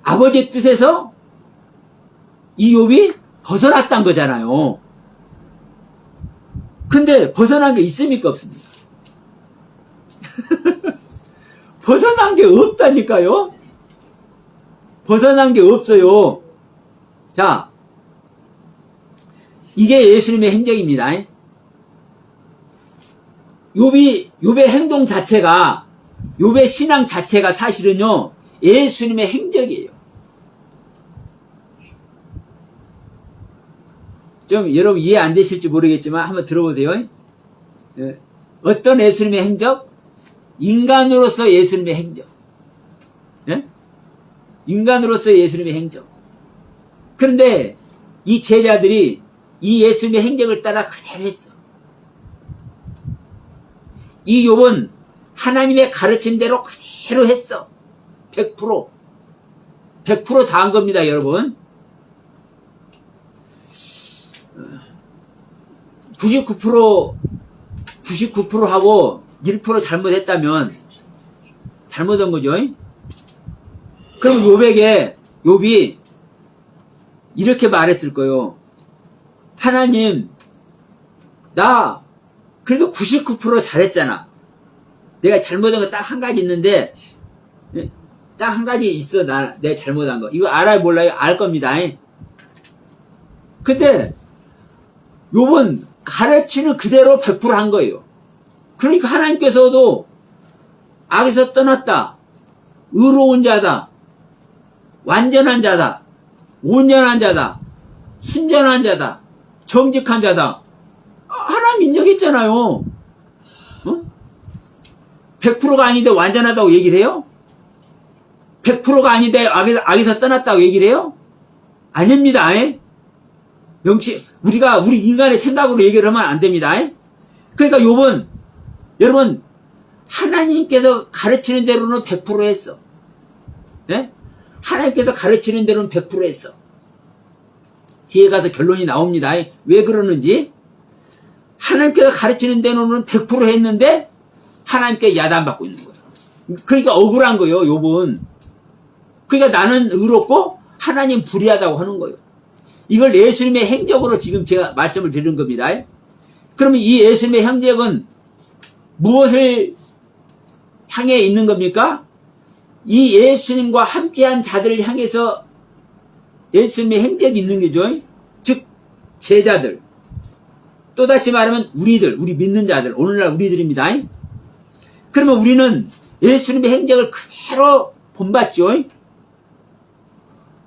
아버지의 뜻에서 이 욥이 벗어났단 거잖아요. 근데 벗어난 게 있습니까? 없습니까? 벗어난 게 없다니까요? 벗어난 게 없어요. 자, 이게 예수님의 행적입니다. 욥의 행동 자체가, 욥의 신앙 자체가 사실은요, 예수님의 행적이에요. 좀 여러분 이해 안 되실지 모르겠지만 한번 들어보세요. 예. 어떤 예수님의 행적? 인간으로서 예수님의 행적. 예? 인간으로서 예수님의 행적. 그런데 이 제자들이 이 예수님의 행적을 따라 그대로 했어. 이 욥은 하나님의 가르침대로 그대로 했어. 100%. 100% 다 한 겁니다, 여러분. 99%하고 1% 잘못했다면 잘못한 거죠. 그럼 욥이 이렇게 말했을 거예요. 하나님, 나 그래도 99% 잘했잖아. 내가 잘못한 거 딱 한 가지 있는데, 딱 한 가지 있어. 내가 잘못한 거. 이거 알아요, 몰라요? 알 겁니다. 근데 욥은 가르치는 그대로 100% 한 거예요. 그러니까 하나님께서도 악에서 떠났다, 의로운 자다, 완전한 자다, 온전한 자다, 순전한 자다, 정직한 자다. 하나님 인정했잖아요. 어? 100%가 아닌데 완전하다고 얘기를 해요? 100%가 아닌데 악에서 떠났다고 얘기를 해요? 아닙니다. 우리 인간의 생각으로 얘기를 하면 안 됩니다. 그러니까 욥은, 여러분, 하나님께서 가르치는 대로는 100% 했어. 예? 하나님께서 가르치는 대로는 100% 했어. 뒤에 가서 결론이 나옵니다. 왜 그러는지. 하나님께서 가르치는 대로는 100% 했는데, 하나님께 야단받고 있는 거예요. 그러니까 억울한 거예요, 욥은. 그러니까 나는 의롭고, 하나님 불의하다고 하는 거예요. 이걸 예수님의 행적으로 지금 제가 말씀을 드리는 겁니다. 그러면 이 예수님의 행적은 무엇을 향해 있는 겁니까? 이 예수님과 함께한 자들을 향해서 예수님의 행적이 있는 거죠. 즉 제자들, 또다시 말하면 우리 믿는 자들, 오늘날 우리들입니다. 그러면 우리는 예수님의 행적을 그대로 본받죠.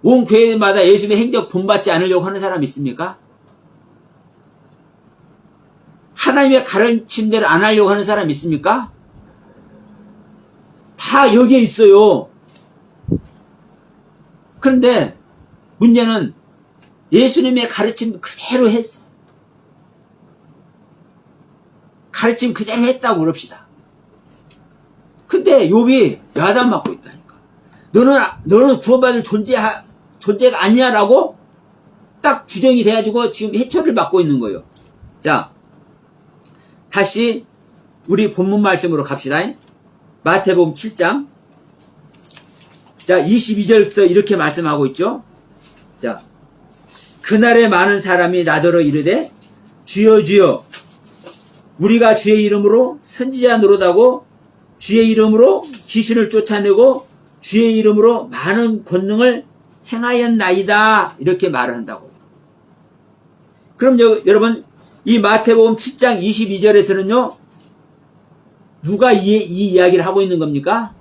온 교회마다 예수님의 행적 본받지 않으려고 하는 사람 있습니까? 하나님의 가르침대로 안 하려고 하는 사람 있습니까? 다 여기에 있어요. 그런데 문제는 예수님의 가르침 그대로 했어. 가르침 그대로 했다고 그럽시다. 근데 욥이 야단맞고 있다니까. 너는 구원받을 존재가 아니야라고 딱 규정이 돼가지고 지금 해초를 받고 있는 거예요. 자, 다시 우리 본문 말씀으로 갑시다. 마태복음 7장. 자, 22절부터 이렇게 말씀하고 있죠. 자, 그날에 많은 사람이 나더러 이르되 주여 주여 우리가 주의 이름으로 선지자 노릇하고 주의 이름으로 귀신을 쫓아내고 주의 이름으로 많은 권능을 행하였나이다 이렇게 말을 한다고요. 그럼 여러분 이 마태복음 7장 22절에서는요 누가 이 이야기를 하고 있는 겁니까?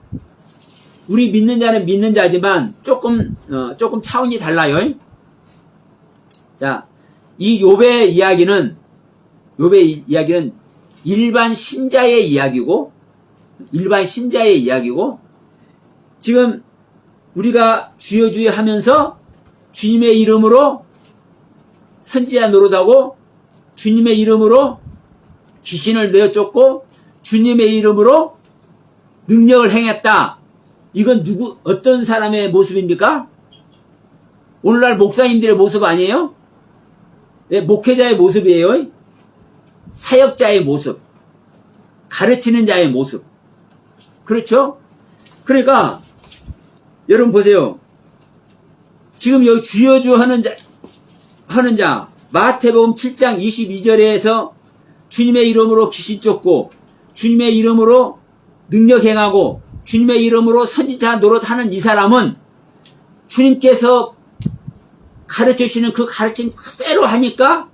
우리 믿는 자는 믿는 자지만 조금 차원이 달라요. 자, 이 욥의 이야기는 일반 신자의 이야기고 지금 우리가 주여 주여 하면서 주님의 이름으로 선지자 노릇하고 주님의 이름으로 귀신을 내쫓고 주님의 이름으로 능력을 행했다. 이건 어떤 사람의 모습입니까? 오늘날 목사님들의 모습 아니에요? 네, 목회자의 모습이에요. 사역자의 모습, 가르치는 자의 모습. 그렇죠? 그러니까 여러분 보세요. 지금 여기 주여 주여 하는 자 마태복음 7장 22절에서 주님의 이름으로 귀신 쫓고 주님의 이름으로 능력 행하고 주님의 이름으로 선지자 노릇하는 이 사람은 주님께서 가르치시는 그 가르침 그대로 하니까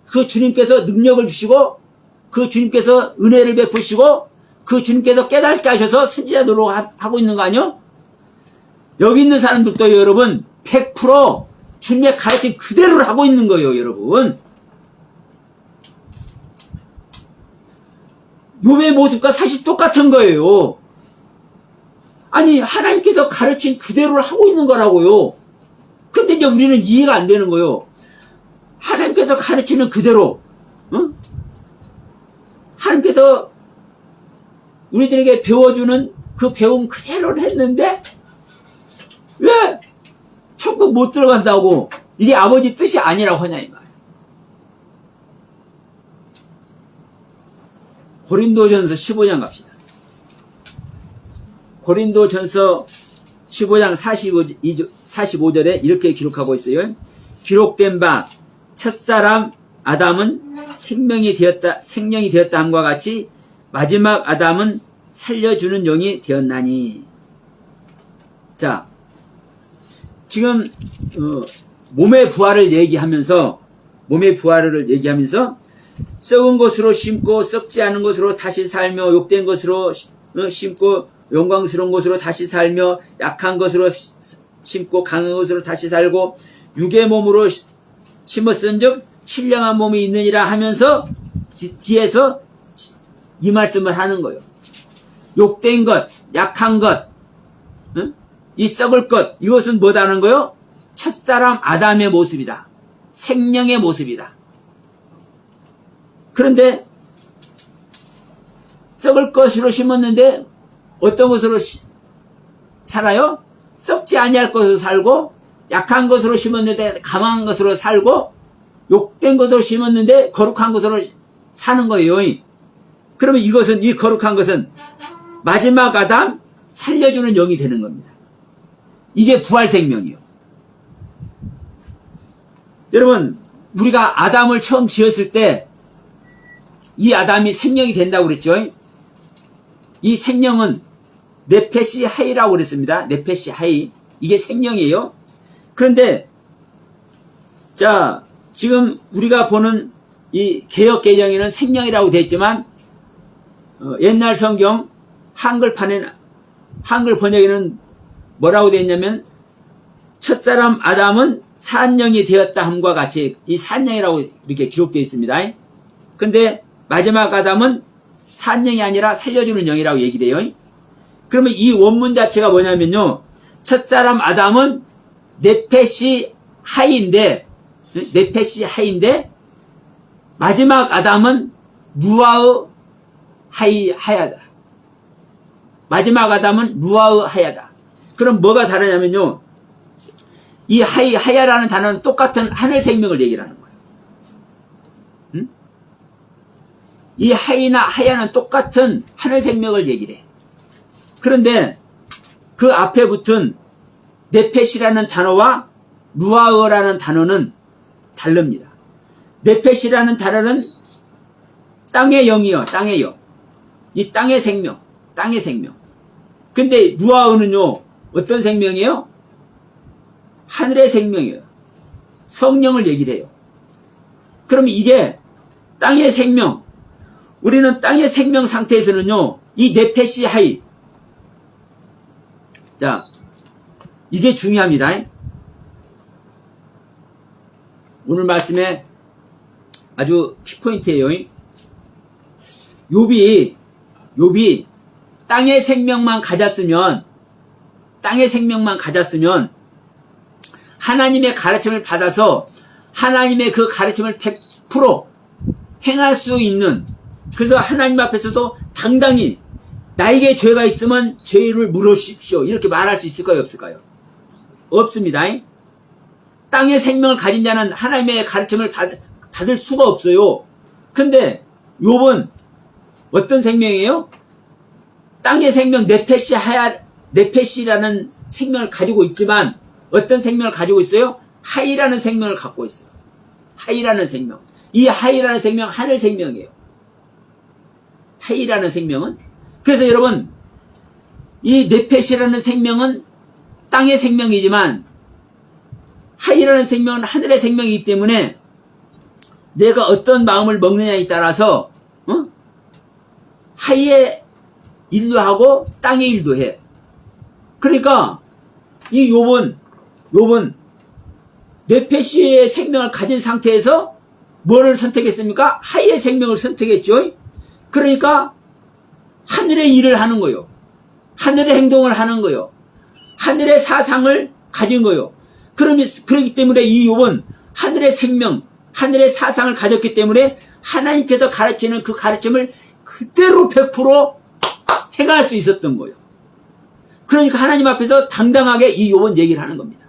그 주님께서 능력을 주시고 그 주님께서 은혜를 베푸시고 그 주님께서 깨닫게 하셔서 선지자 노릇하고 있는 거 아니요? 여기 있는 사람들도 여러분 100% 주님의 가르침 그대로를 하고 있는 거예요, 여러분. 욥의 모습과 사실 똑같은 거예요. 아니 하나님께서 가르친 그대로를 하고 있는 거라고요. 근데 이제 우리는 이해가 안 되는 거예요. 하나님께서 가르치는 그대로, 응? 하나님께서 우리들에게 배워주는 그 배움 그대로를 했는데 왜 천국 못 들어간다고 이게 아버지 뜻이 아니라고 하냐 이 말이에요. 고린도전서 15장 갑시다. 고린도전서 15장 45절에 이렇게 기록하고 있어요. 기록된 바 첫사람 아담은 생명이 되었다 함과 같이 마지막 아담은 살려주는 영이 되었나니. 자, 지금 몸의 부활을 얘기하면서 썩은 것으로 심고 썩지 않은 것으로 다시 살며 욕된 것으로 심고 영광스러운 것으로 다시 살며 약한 것으로 심고 강한 것으로 다시 살고 육의 몸으로 심었은즉 신령한 몸이 있느니라 하면서 뒤에서 이 말씀을 하는 거예요. 욕된 것, 약한 것, 이 썩을 것, 이것은 뭐다는 거요? 첫사람 아담의 모습이다. 생명의 모습이다. 그런데 썩을 것으로 심었는데 어떤 것으로 살아요? 썩지 아니할 것으로 살고 약한 것으로 심었는데 강한 것으로 살고 욕된 것으로 심었는데 거룩한 것으로 사는 거예요. 그러면 이것은 이 거룩한 것은 마지막 아담 살려주는 영이 되는 겁니다. 이게 부활 생명이요. 여러분 우리가 아담을 처음 지었을 때 이 아담이 생명이 된다고 그랬죠. 이 생명은 네페시 하이라고 그랬습니다. 네페시 하이. 이게 생명이에요. 그런데 자 지금 우리가 보는 이 개역 개정에는 생명이라고 되어 있지만 옛날 성경 한글 번역에는 뭐라고 되어 있냐면 첫사람 아담은 산영이 되었다 함과 같이 이 산영이라고 이렇게 기록되어 있습니다. 근데 마지막 아담은 산영이 아니라 살려주는 영이라고 얘기돼요. 그러면 이 원문 자체가 뭐냐면요. 첫사람 아담은 네페시 하이인데 마지막 아담은 루아의 하야다. 마지막 아담은 루아의 하야다. 그럼 뭐가 다르냐면요. 이 하야라는 단어는 똑같은 하늘 생명을 얘기를 하는 거예요. 이 하이나 하야는 똑같은 하늘 생명을 얘기를 해. 그런데 그 앞에 붙은 네펫이라는 단어와 루아어라는 단어는 다릅니다. 네펫이라는 단어는 땅의 영이요, 땅의 영. 이 땅의 생명, 땅의 생명. 근데 누아흐는요, 어떤 생명이에요? 하늘의 생명이에요. 성령을 얘기를 해요. 그럼 이게 땅의 생명, 우리는 땅의 생명 상태에서는요, 이 네펫이 하이. 자, 이게 중요합니다. 오늘 말씀에 아주 키포인트예요. 욥이 땅의 생명만 가졌으면 하나님의 가르침을 받아서 하나님의 그 가르침을 100% 행할 수 있는, 그래서 하나님 앞에서도 당당히 나에게 죄가 있으면 죄를 물으십시오 이렇게 말할 수 있을까요, 없을까요? 없습니다. 땅의 생명을 가진 자는 하나님의 가르침을 받을 수가 없어요. 근데 욥은 어떤 생명이에요? 땅의 생명 네펫이라는 생명을 가지고 있지만 어떤 생명을 가지고 있어요? 하이라는 생명을 갖고 있어요. 하이라는 생명. 이 하이라는 생명 하늘 생명이에요. 하이라는 생명은, 그래서 여러분 이 네펫이라는 생명은 땅의 생명이지만 하이라는 생명은 하늘의 생명이기 때문에 내가 어떤 마음을 먹느냐에 따라서 하이의 일도 하고 땅의 일도 해. 그러니까 이 욥은 네펫의 생명을 가진 상태에서 뭐를 선택했습니까? 하이의 생명을 선택했죠. 그러니까 하늘의 일을 하는 거요. 하늘의 행동을 하는 거요. 하늘의 사상을 가진 거요. 그렇기 때문에 이 욥은 하늘의 생명, 하늘의 사상을 가졌기 때문에 하나님께서 가르치는 그 가르침을 그대로 100% 행할 수 있었던 거예요. 그러니까 하나님 앞에서 당당하게 이 욥은 얘기를 하는 겁니다.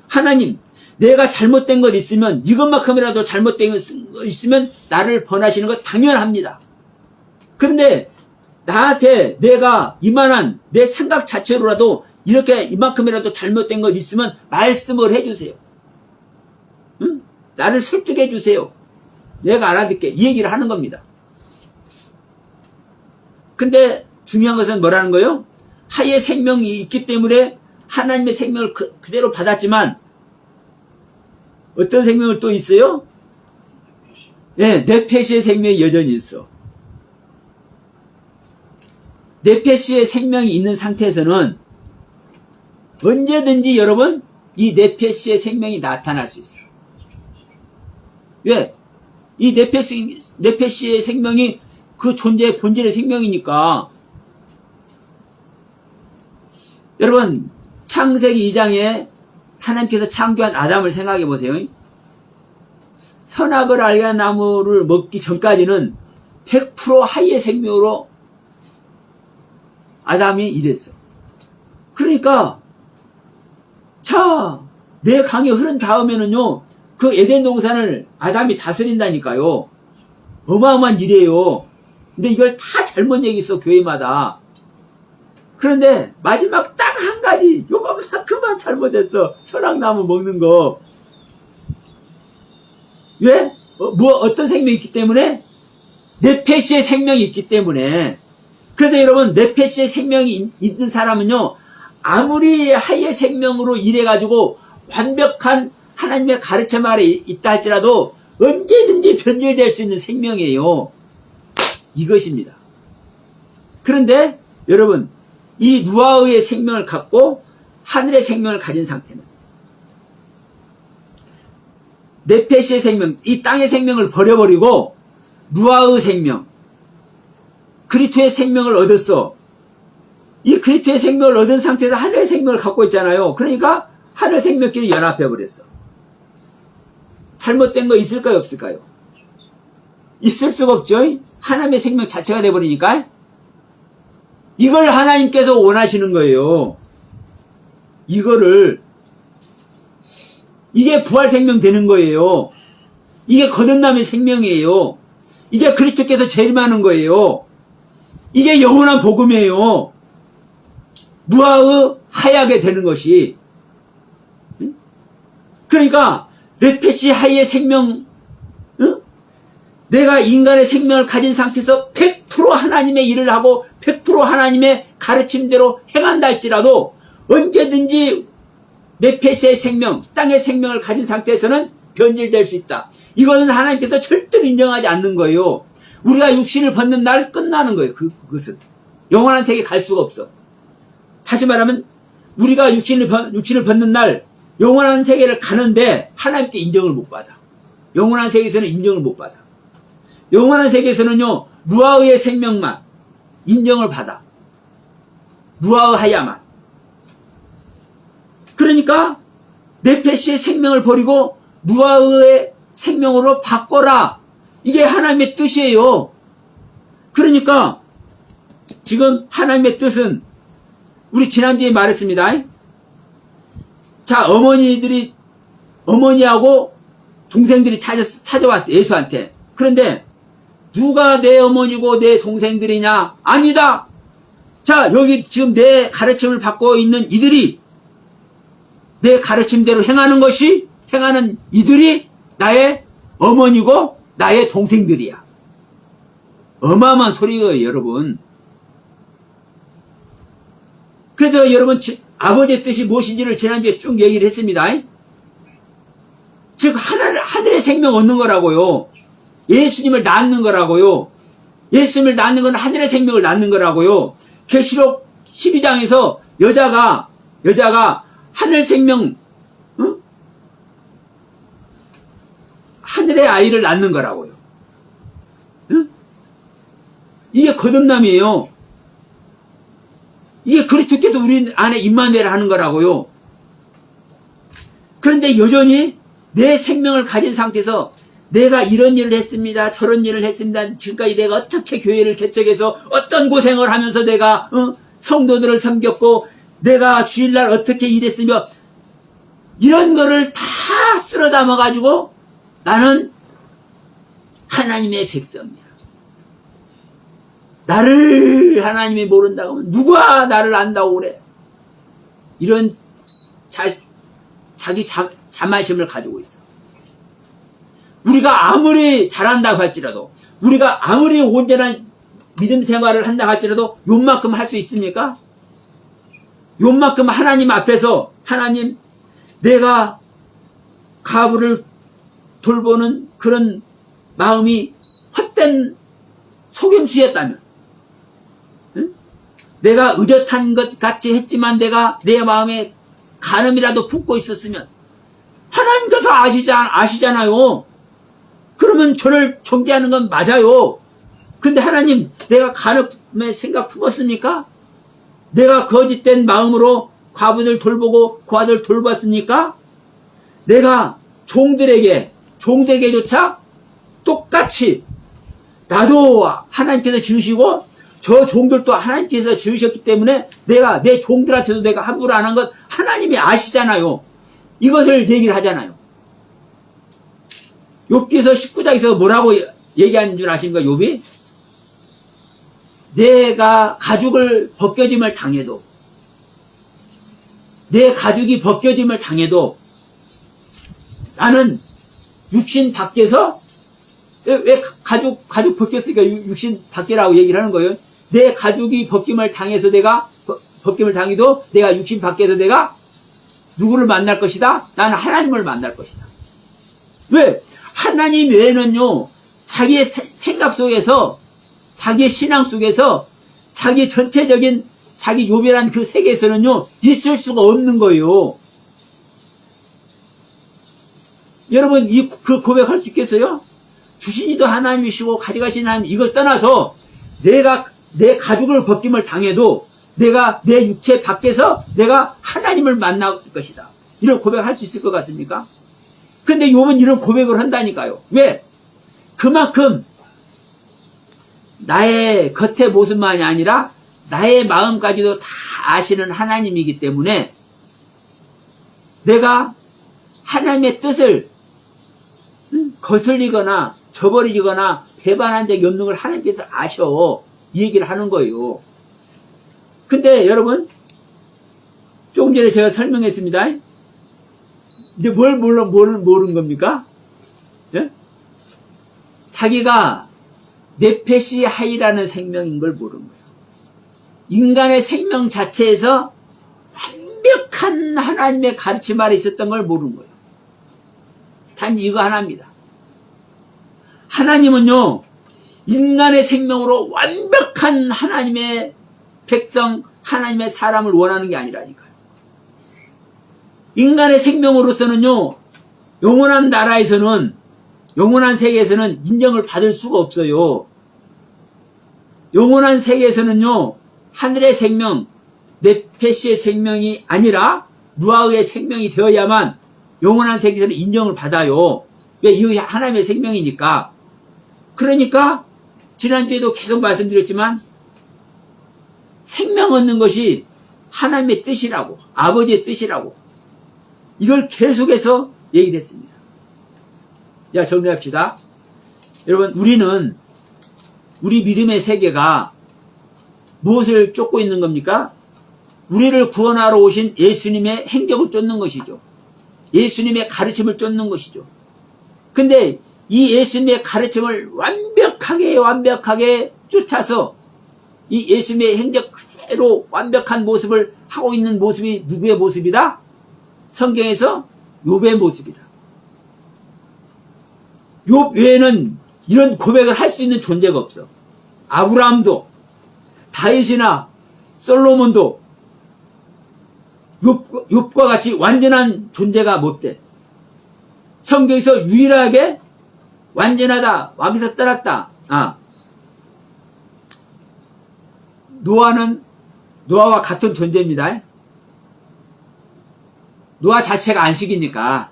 하나님, 내가 잘못된 것 있으면, 이것만큼이라도 잘못된 것 있으면 나를 번하시는 것 당연합니다. 그런데 나한테 내가 이만한 내 생각 자체로라도 이렇게 이만큼이라도 잘못된 것 있으면 말씀을 해주세요. 응? 나를 설득해 주세요. 내가 알아듣게. 이 얘기를 하는 겁니다. 근데 중요한 것은 뭐라는 거예요? 하의 생명이 있기 때문에 하나님의 생명을 그대로 받았지만 어떤 생명을 또 있어요? 네, 네펫의 생명이 여전히 있어. 네펫의 생명이 있는 상태에서는 언제든지 여러분 이 네펫의 생명이 나타날 수 있어요. 왜? 이 네펫의 생명이 그 존재의 본질의 생명이니까. 여러분 창세기 2장에 하나님께서 창조한 아담을 생각해 보세요. 선악을 알게 한 나무를 먹기 전까지는 100% 하이의 생명으로 아담이 일했어. 그러니까 자, 내 강이 흐른 다음에는요, 그 에덴 동산을 아담이 다스린다니까요. 어마어마한 일이에요. 근데 이걸 다 잘못 얘기했어, 교회마다. 그런데 마지막 딱 한 가지, 요것만큼만 잘못했어. 선악나무 먹는 거. 왜? 어떤 생명이 있기 때문에? 네펫의 생명이 있기 때문에. 그래서 여러분, 네펫의 생명이 있는 사람은요, 아무리 하의 생명으로 일해가지고 완벽한 하나님의 가르침 아래 있다 할지라도 언제든지 변질될 수 있는 생명이에요. 이것입니다. 그런데 여러분, 이 누아흐의 생명을 갖고 하늘의 생명을 가진 상태는 네펫의 생명, 이 땅의 생명을 버려버리고 누아흐 생명, 그리스도의 생명을 얻었어. 이 그리스도의 생명을 얻은 상태에서 하늘의 생명을 갖고 있잖아요. 그러니까 하늘 생명끼리 연합해 버렸어. 잘못된 거 있을까요, 없을까요? 있을 수가 없죠. 하나님의 생명 자체가 돼버리니까. 이걸 하나님께서 원하시는 거예요. 이게 부활 생명 되는 거예요. 이게 거듭남의 생명이에요. 이게 그리스도께서 재림하는 거예요. 이게 영원한 복음이에요. 누아흐 하야게 되는 것이. 그러니까 네펫이 하이의 생명 내가 인간의 생명을 가진 상태에서 100% 하나님의 일을 하고 100% 하나님의 가르침대로 행한다 할지라도 언제든지 네페시의 생명, 땅의 생명을 가진 상태에서는 변질될 수 있다. 이거는 하나님께서 절대로 인정하지 않는 거예요. 우리가 육신을 벗는 날 끝나는 거예요. 그것은 영원한 세계에 갈 수가 없어. 다시 말하면 우리가 육신을 벗는 날 영원한 세계를 가는데 하나님께 인정을 못 받아. 영원한 세계에서는 인정을 못 받아. 영원한 세계에서는요, 루아의 생명만 인정을 받아. 루아하야만. 그러니까 네페시의 생명을 버리고 루아의 생명으로 바꿔라. 이게 하나님의 뜻이에요. 그러니까 지금 하나님의 뜻은 우리 지난주에 말했습니다. 자, 어머니하고 동생들이 찾아왔어요. 예수한테. 그런데 누가 내 어머니고 내 동생들이냐? 아니다. 자, 여기 지금 내 가르침을 받고 있는 이들이 내 가르침대로 행하는 이들이 나의 어머니고 나의 동생들이야. 어마어마한 소리예요, 여러분. 그래서 여러분, 아버지의 뜻이 무엇인지를 지난주에 쭉 얘기를 했습니다. 즉, 하늘의 생명 얻는 거라고요. 예수님을 낳는 거라고요. 예수님을 낳는 건 하늘의 생명을 낳는 거라고요. 계시록 12장에서 여자가 하늘 생명, 하늘의 아이를 낳는 거라고요. 이게 거듭남이에요. 이게 그리스도께서 우리 안에 임마누엘 하는 거라고요. 그런데 여전히 내 생명을 가진 상태에서 내가 이런 일을 했습니다. 저런 일을 했습니다. 지금까지 내가 어떻게 교회를 개척해서 어떤 고생을 하면서 내가 성도들을 섬겼고 내가 주일날 어떻게 일했으며 이런 거를 다 쓸어 담아가지고 나는 하나님의 백성이야. 나를 하나님이 모른다고 하면 누가 나를 안다고 그래. 이런 자기 자만심을 가지고 있어. 우리가 아무리 잘한다고 할지라도 우리가 아무리 온전한 믿음 생활을 한다고 할지라도 요만큼 할 수 있습니까? 요만큼 하나님 앞에서 하나님 내가 가부를 돌보는 그런 마음이 헛된 속임수였다면 내가 의젓한 것 같이 했지만 내가 내 마음에 간음이라도 품고 있었으면 하나님께서 아시잖아요. 그러면 저를 정죄하는 건 맞아요. 근데 하나님 내가 간음의 생각 품었습니까? 내가 거짓된 마음으로 과부들 돌보고 고아들 돌봤습니까? 내가 종들에게조차 똑같이 나도 하나님께서 지으시고 저 종들도 하나님께서 지으셨기 때문에 내가 내 종들한테도 내가 함부로 안 한 것 하나님이 아시잖아요. 이것을 얘기를 하잖아요. 욥기서 19장에서 뭐라고 얘기하는 줄 아십니까? 욥이 내가 가죽을 벗겨짐을 당해도 내 가죽이 벗겨짐을 당해도 나는 육신 밖에서 왜 가죽 벗겼으니까 육신 밖이라고 얘기를 하는 거예요. 내 가죽이 벗김을 당해서 벗김을 당해도 내가 육신 밖에서 내가 누구를 만날 것이다? 나는 하나님을 만날 것이다. 왜? 하나님 외에는요, 자기의 생각 속에서, 자기의 신앙 속에서, 자기 전체적인 자기 요별한 그 세계에서는요, 있을 수가 없는 거예요. 여러분, 그 고백할 수 있겠어요? 주신이도 하나님이시고, 가져가신 하나님, 이걸 떠나서, 내가 내 가죽을 벗김을 당해도, 내가 내 육체 밖에서 내가 하나님을 만날 것이다. 이런 고백을 할 수 있을 것 같습니까? 근데 욥은 이런 고백을 한다니까요. 왜? 그만큼 나의 겉의 모습만이 아니라 나의 마음까지도 다 아시는 하나님이기 때문에 내가 하나님의 뜻을 거슬리거나 저버리거나 배반한 적이 없는 걸 하나님께서 아셔. 이 얘기를 하는 거예요. 근데 여러분, 조금 전에 제가 설명했습니다. 이제 뭘 모르는 겁니까? 예? 자기가 네페시 하이라는 생명인 걸 모르는 거예요. 인간의 생명 자체에서 완벽한 하나님의 가르침 아래 있었던 걸 모르는 거예요. 단지 이거 하나입니다. 하나님은요, 인간의 생명으로 완벽한 하나님의 백성, 하나님의 사람을 원하는 게 아니라니까요. 인간의 생명으로서는요, 영원한 나라에서는, 영원한 세계에서는 인정을 받을 수가 없어요. 영원한 세계에서는요, 하늘의 생명, 네페시의 생명이 아니라 누아의 생명이 되어야만 영원한 세계에서는 인정을 받아요. 왜? 이 하나님의 생명이니까. 그러니까 지난주에도 계속 말씀드렸지만 생명 얻는 것이 하나님의 뜻이라고, 아버지의 뜻이라고, 이걸 계속해서 얘기를 했습니다. 자, 정리합시다. 여러분, 우리는 우리 믿음의 세계가 무엇을 쫓고 있는 겁니까? 우리를 구원하러 오신 예수님의 행적을 쫓는 것이죠. 예수님의 가르침을 쫓는 것이죠. 근데 이 예수님의 가르침을 완벽하게 쫓아서 이 예수님의 행적 그대로 완벽한 모습을 하고 있는 모습이 누구의 모습이다? 성경에서 욥의 모습이다. 욥 외에는 이런 고백을 할 수 있는 존재가 없어. 아브라함도, 다윗이나 솔로몬도 욥과 같이 완전한 존재가 못 돼. 성경에서 유일하게 완전하다, 왕에서 떠났다. 노아와 같은 존재입니다. 노아 자체가 안식이니까,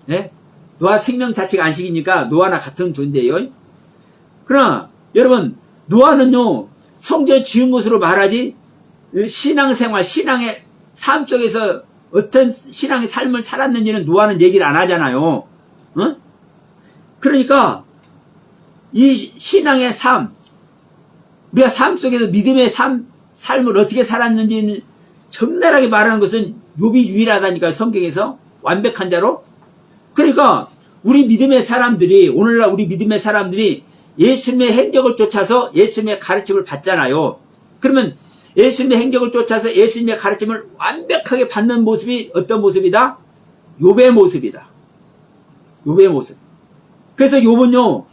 예? 노아 생명 자체가 안식이니까 노아나 같은 존재예요. 그러나 여러분, 노아는요, 성전 지은 것으로 말하지 신앙생활, 신앙의 삶 속에서 어떤 신앙의 삶을 살았는지는 노아는 얘기를 안 하잖아요. 그러니까 이 신앙의 삶, 우리가 삶 속에서 믿음의 삶을 어떻게 살았는지는 적나라하게 말하는 것은 욥이 유일하다니까요. 성경에서 완벽한 자로. 그러니까 우리 믿음의 사람들이, 오늘날 우리 믿음의 사람들이 예수님의 행적을 쫓아서 예수님의 가르침을 받잖아요. 그러면 예수님의 행적을 쫓아서 예수님의 가르침을 완벽하게 받는 모습이 어떤 모습이다? 욥의 모습이다. 욥의 모습. 그래서 욥은요,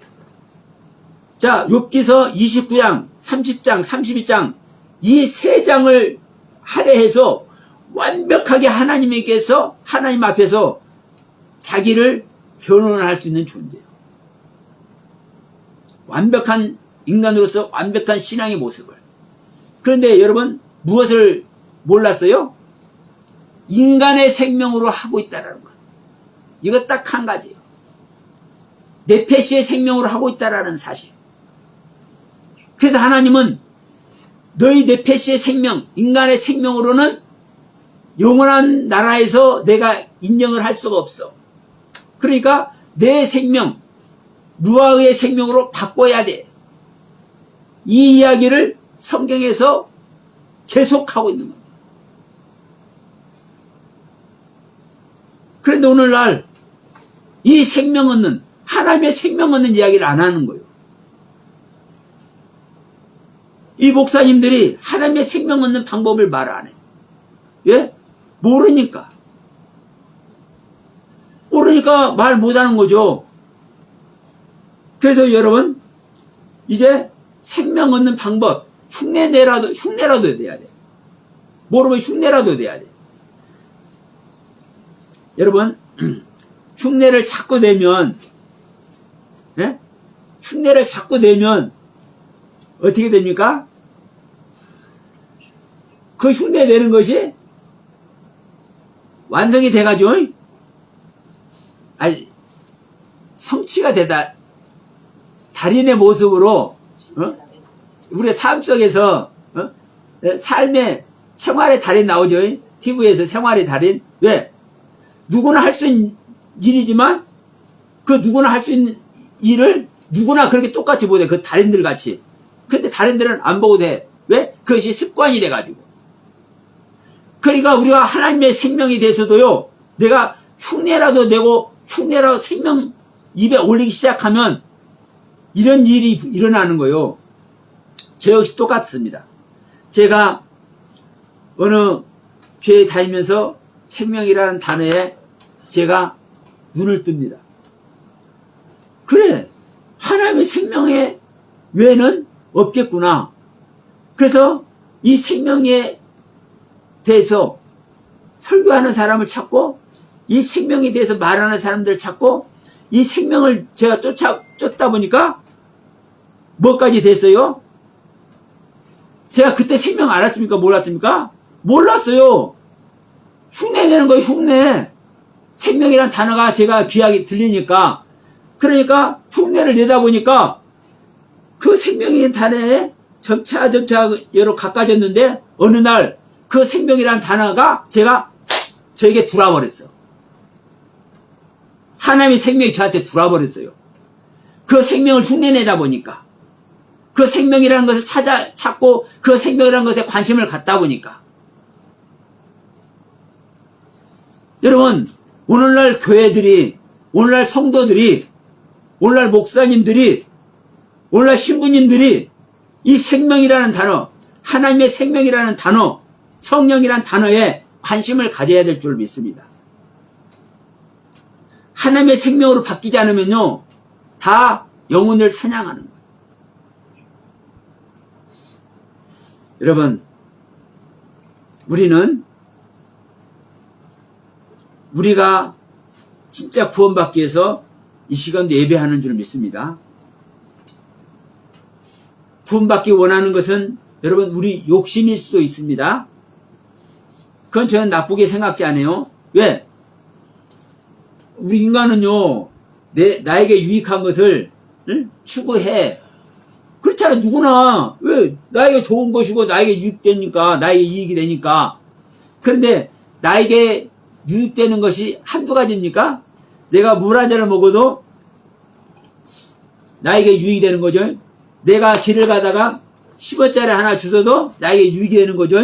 자, 욥기서 29장, 30장, 31장 이 세 장을 할애해서 완벽하게 하나님에게서, 하나님 앞에서 자기를 변론할 수 있는 존재예요. 완벽한 인간으로서 완벽한 신앙의 모습을. 그런데 여러분, 무엇을 몰랐어요? 인간의 생명으로 하고 있다라는 것. 이거 딱 한 가지예요. 네페시의 생명으로 하고 있다라는 사실. 그래서 하나님은 너희 네페시의 생명, 인간의 생명으로는 영원한 나라에서 내가 인정을 할 수가 없어. 그러니까 내 생명, 누아의 생명으로 바꿔야 돼. 이 이야기를 성경에서 계속하고 있는 겁니다. 그런데 오늘날 이 생명 얻는, 하나님의 생명 얻는 이야기를 안 하는 거예요. 이 목사님들이 하나님의 생명 얻는 방법을 말 안 해요. 예? 모르니까 말 못하는 거죠. 그래서 여러분, 이제 생명 얻는 방법, 흉내라도 내야 돼. 모르면 흉내라도 내야 돼. 여러분, 흉내를 자꾸 내면, 예? 흉내를 자꾸 내면 어떻게 됩니까? 그 흉내 내는 것이 완성이 돼가지고, 성취가 되다. 달인의 모습으로, 우리의 삶 속에서, 삶의 생활의 달인 나오죠. TV에서 생활의 달인. 왜? 누구나 할 수 있는 일이지만, 그 누구나 할 수 있는 일을 누구나 그렇게 똑같이 보대. 그 달인들 같이. 근데 달인들은 안 보고 돼. 왜? 그것이 습관이 돼가지고. 그러니까 우리가 하나님의 생명이 돼서도요, 내가 흉내라도 내고, 흉내라도 생명 입에 올리기 시작하면, 이런 일이 일어나는 거요. 저 역시 똑같습니다. 제가 어느 교회 다니면서 생명이라는 단어에 제가 눈을 뜹니다. 그래, 하나님의 생명의 외에는 없겠구나. 그래서 이 생명에 대해서 설교하는 사람을 찾고, 이 생명에 대해서 말하는 사람들을 찾고, 이 생명을 제가 쫓다 보니까 뭐까지 됐어요? 제가 그때 생명 알았습니까? 몰랐습니까? 몰랐어요. 흉내내는 거예요, 흉내. 생명이란 단어가 제가 귀하게 들리니까. 그러니까 흉내를 내다 보니까 그 생명이라는 단어에 점차 여러 가까워졌는데, 어느 날 그 생명이라는 단어가 저에게 들어와버렸어. 하나님의 생명이 저한테 들어와버렸어요. 그 생명을 흉내내다 보니까, 그 생명이라는 것을 찾고 그 생명이라는 것에 관심을 갖다 보니까. 여러분, 오늘날 교회들이, 오늘날 성도들이, 오늘날 목사님들이, 오늘날 신부님들이 이 생명이라는 단어, 하나님의 생명이라는 단어, 성령이라는 단어에 관심을 가져야 될 줄 믿습니다. 하나님의 생명으로 바뀌지 않으면요, 다 영혼을 사냥하는 거예요. 여러분, 우리가 진짜 구원받기 위해서 이 시간도 예배하는 줄 믿습니다. 구원받기 원하는 것은 여러분 우리 욕심일 수도 있습니다. 그건 저는 나쁘게 생각지 않아요. 왜? 우리 인간은요, 나에게 유익한 것을 추구해. 그렇잖아, 누구나. 왜? 나에게 좋은 것이고 나에게 유익되니까, 나에게 이익이 되니까. 그런데 나에게 유익되는 것이 한두 가지입니까? 내가 물 한 잔을 먹어도 나에게 유익이 되는 거죠. 내가 길을 가다가 10원짜리 하나 주워도 나에게 유익이 되는 거죠.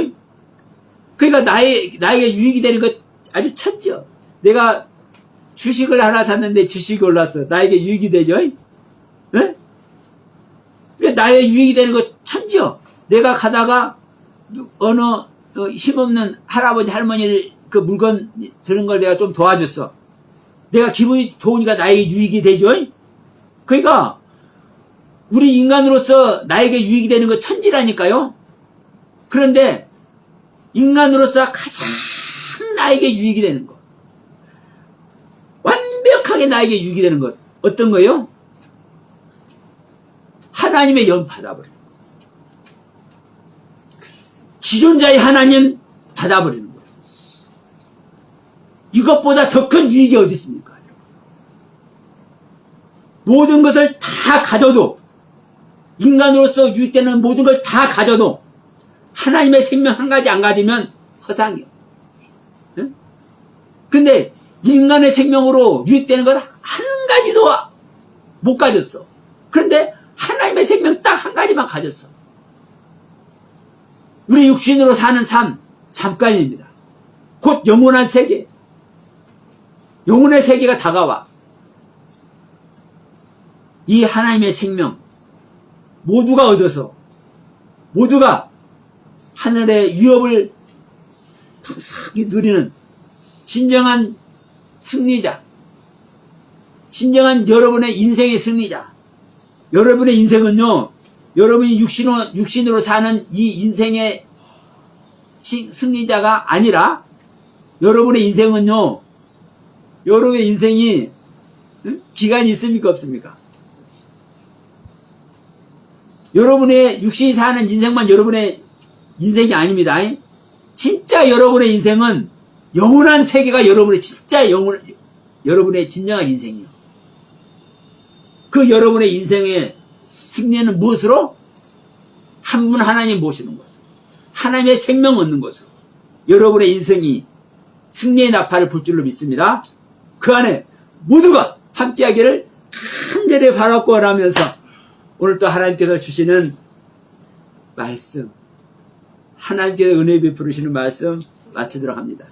그러니까 나에게 유익이 되는 것 아주 천지요. 내가 주식을 하나 샀는데 주식이 올랐어. 나에게 유익이 되죠. 네? 나의 유익이 되는 것 천지요. 내가 가다가 어느 힘없는 할아버지 할머니를 그 물건 드는 걸 내가 좀 도와줬어. 내가 기분이 좋으니까 나에게 유익이 되죠. 그러니까 우리 인간으로서 나에게 유익이 되는 것 천지라니까요. 그런데 인간으로서 가장 나에게 유익이 되는 것, 완벽하게 나에게 유익이 되는 것, 어떤 거예요? 하나님의 영 받아버리는 것. 지존자의 하나님 받아버리는 거예요. 이것보다 더 큰 유익이 어디 있습니까? 모든 것을 다 가져도, 인간으로서 유익되는 모든 걸 다 가져도 하나님의 생명 한 가지 안 가지면 허상이요. 응? 근데 인간의 생명으로 유익되는 건 한 가지도 못 가졌어. 그런데 하나님의 생명 딱 한 가지만 가졌어. 우리 육신으로 사는 삶 잠깐입니다. 곧 영원한 세계, 영혼의 세계가 다가와. 이 하나님의 생명 모두가 얻어서, 모두가 하늘의 위협을 누리는 진정한 승리자, 진정한 여러분의 인생의 승리자. 여러분의 인생은요, 여러분이 육신으로 사는 이 인생의 승리자가 아니라, 여러분의 인생은요, 여러분의 인생이 기간이 있습니까, 없습니까? 여러분의 육신이 사는 인생만 여러분의 인생이 아닙니다. 진짜 여러분의 인생은 영원한 세계가 여러분의 여러분의 진정한 인생이요. 그 여러분의 인생의 승리는 무엇으로? 한 분 하나님 모시는 것으로, 하나님의 생명 얻는 것으로 여러분의 인생이 승리의 나팔을 불 줄로 믿습니다. 그 안에 모두가 함께하기를 간절히 바라고 하면서 오늘 또 하나님께서 주시는 말씀, 하나님께서 은혜 베풀으시는 말씀 마치도록 합니다.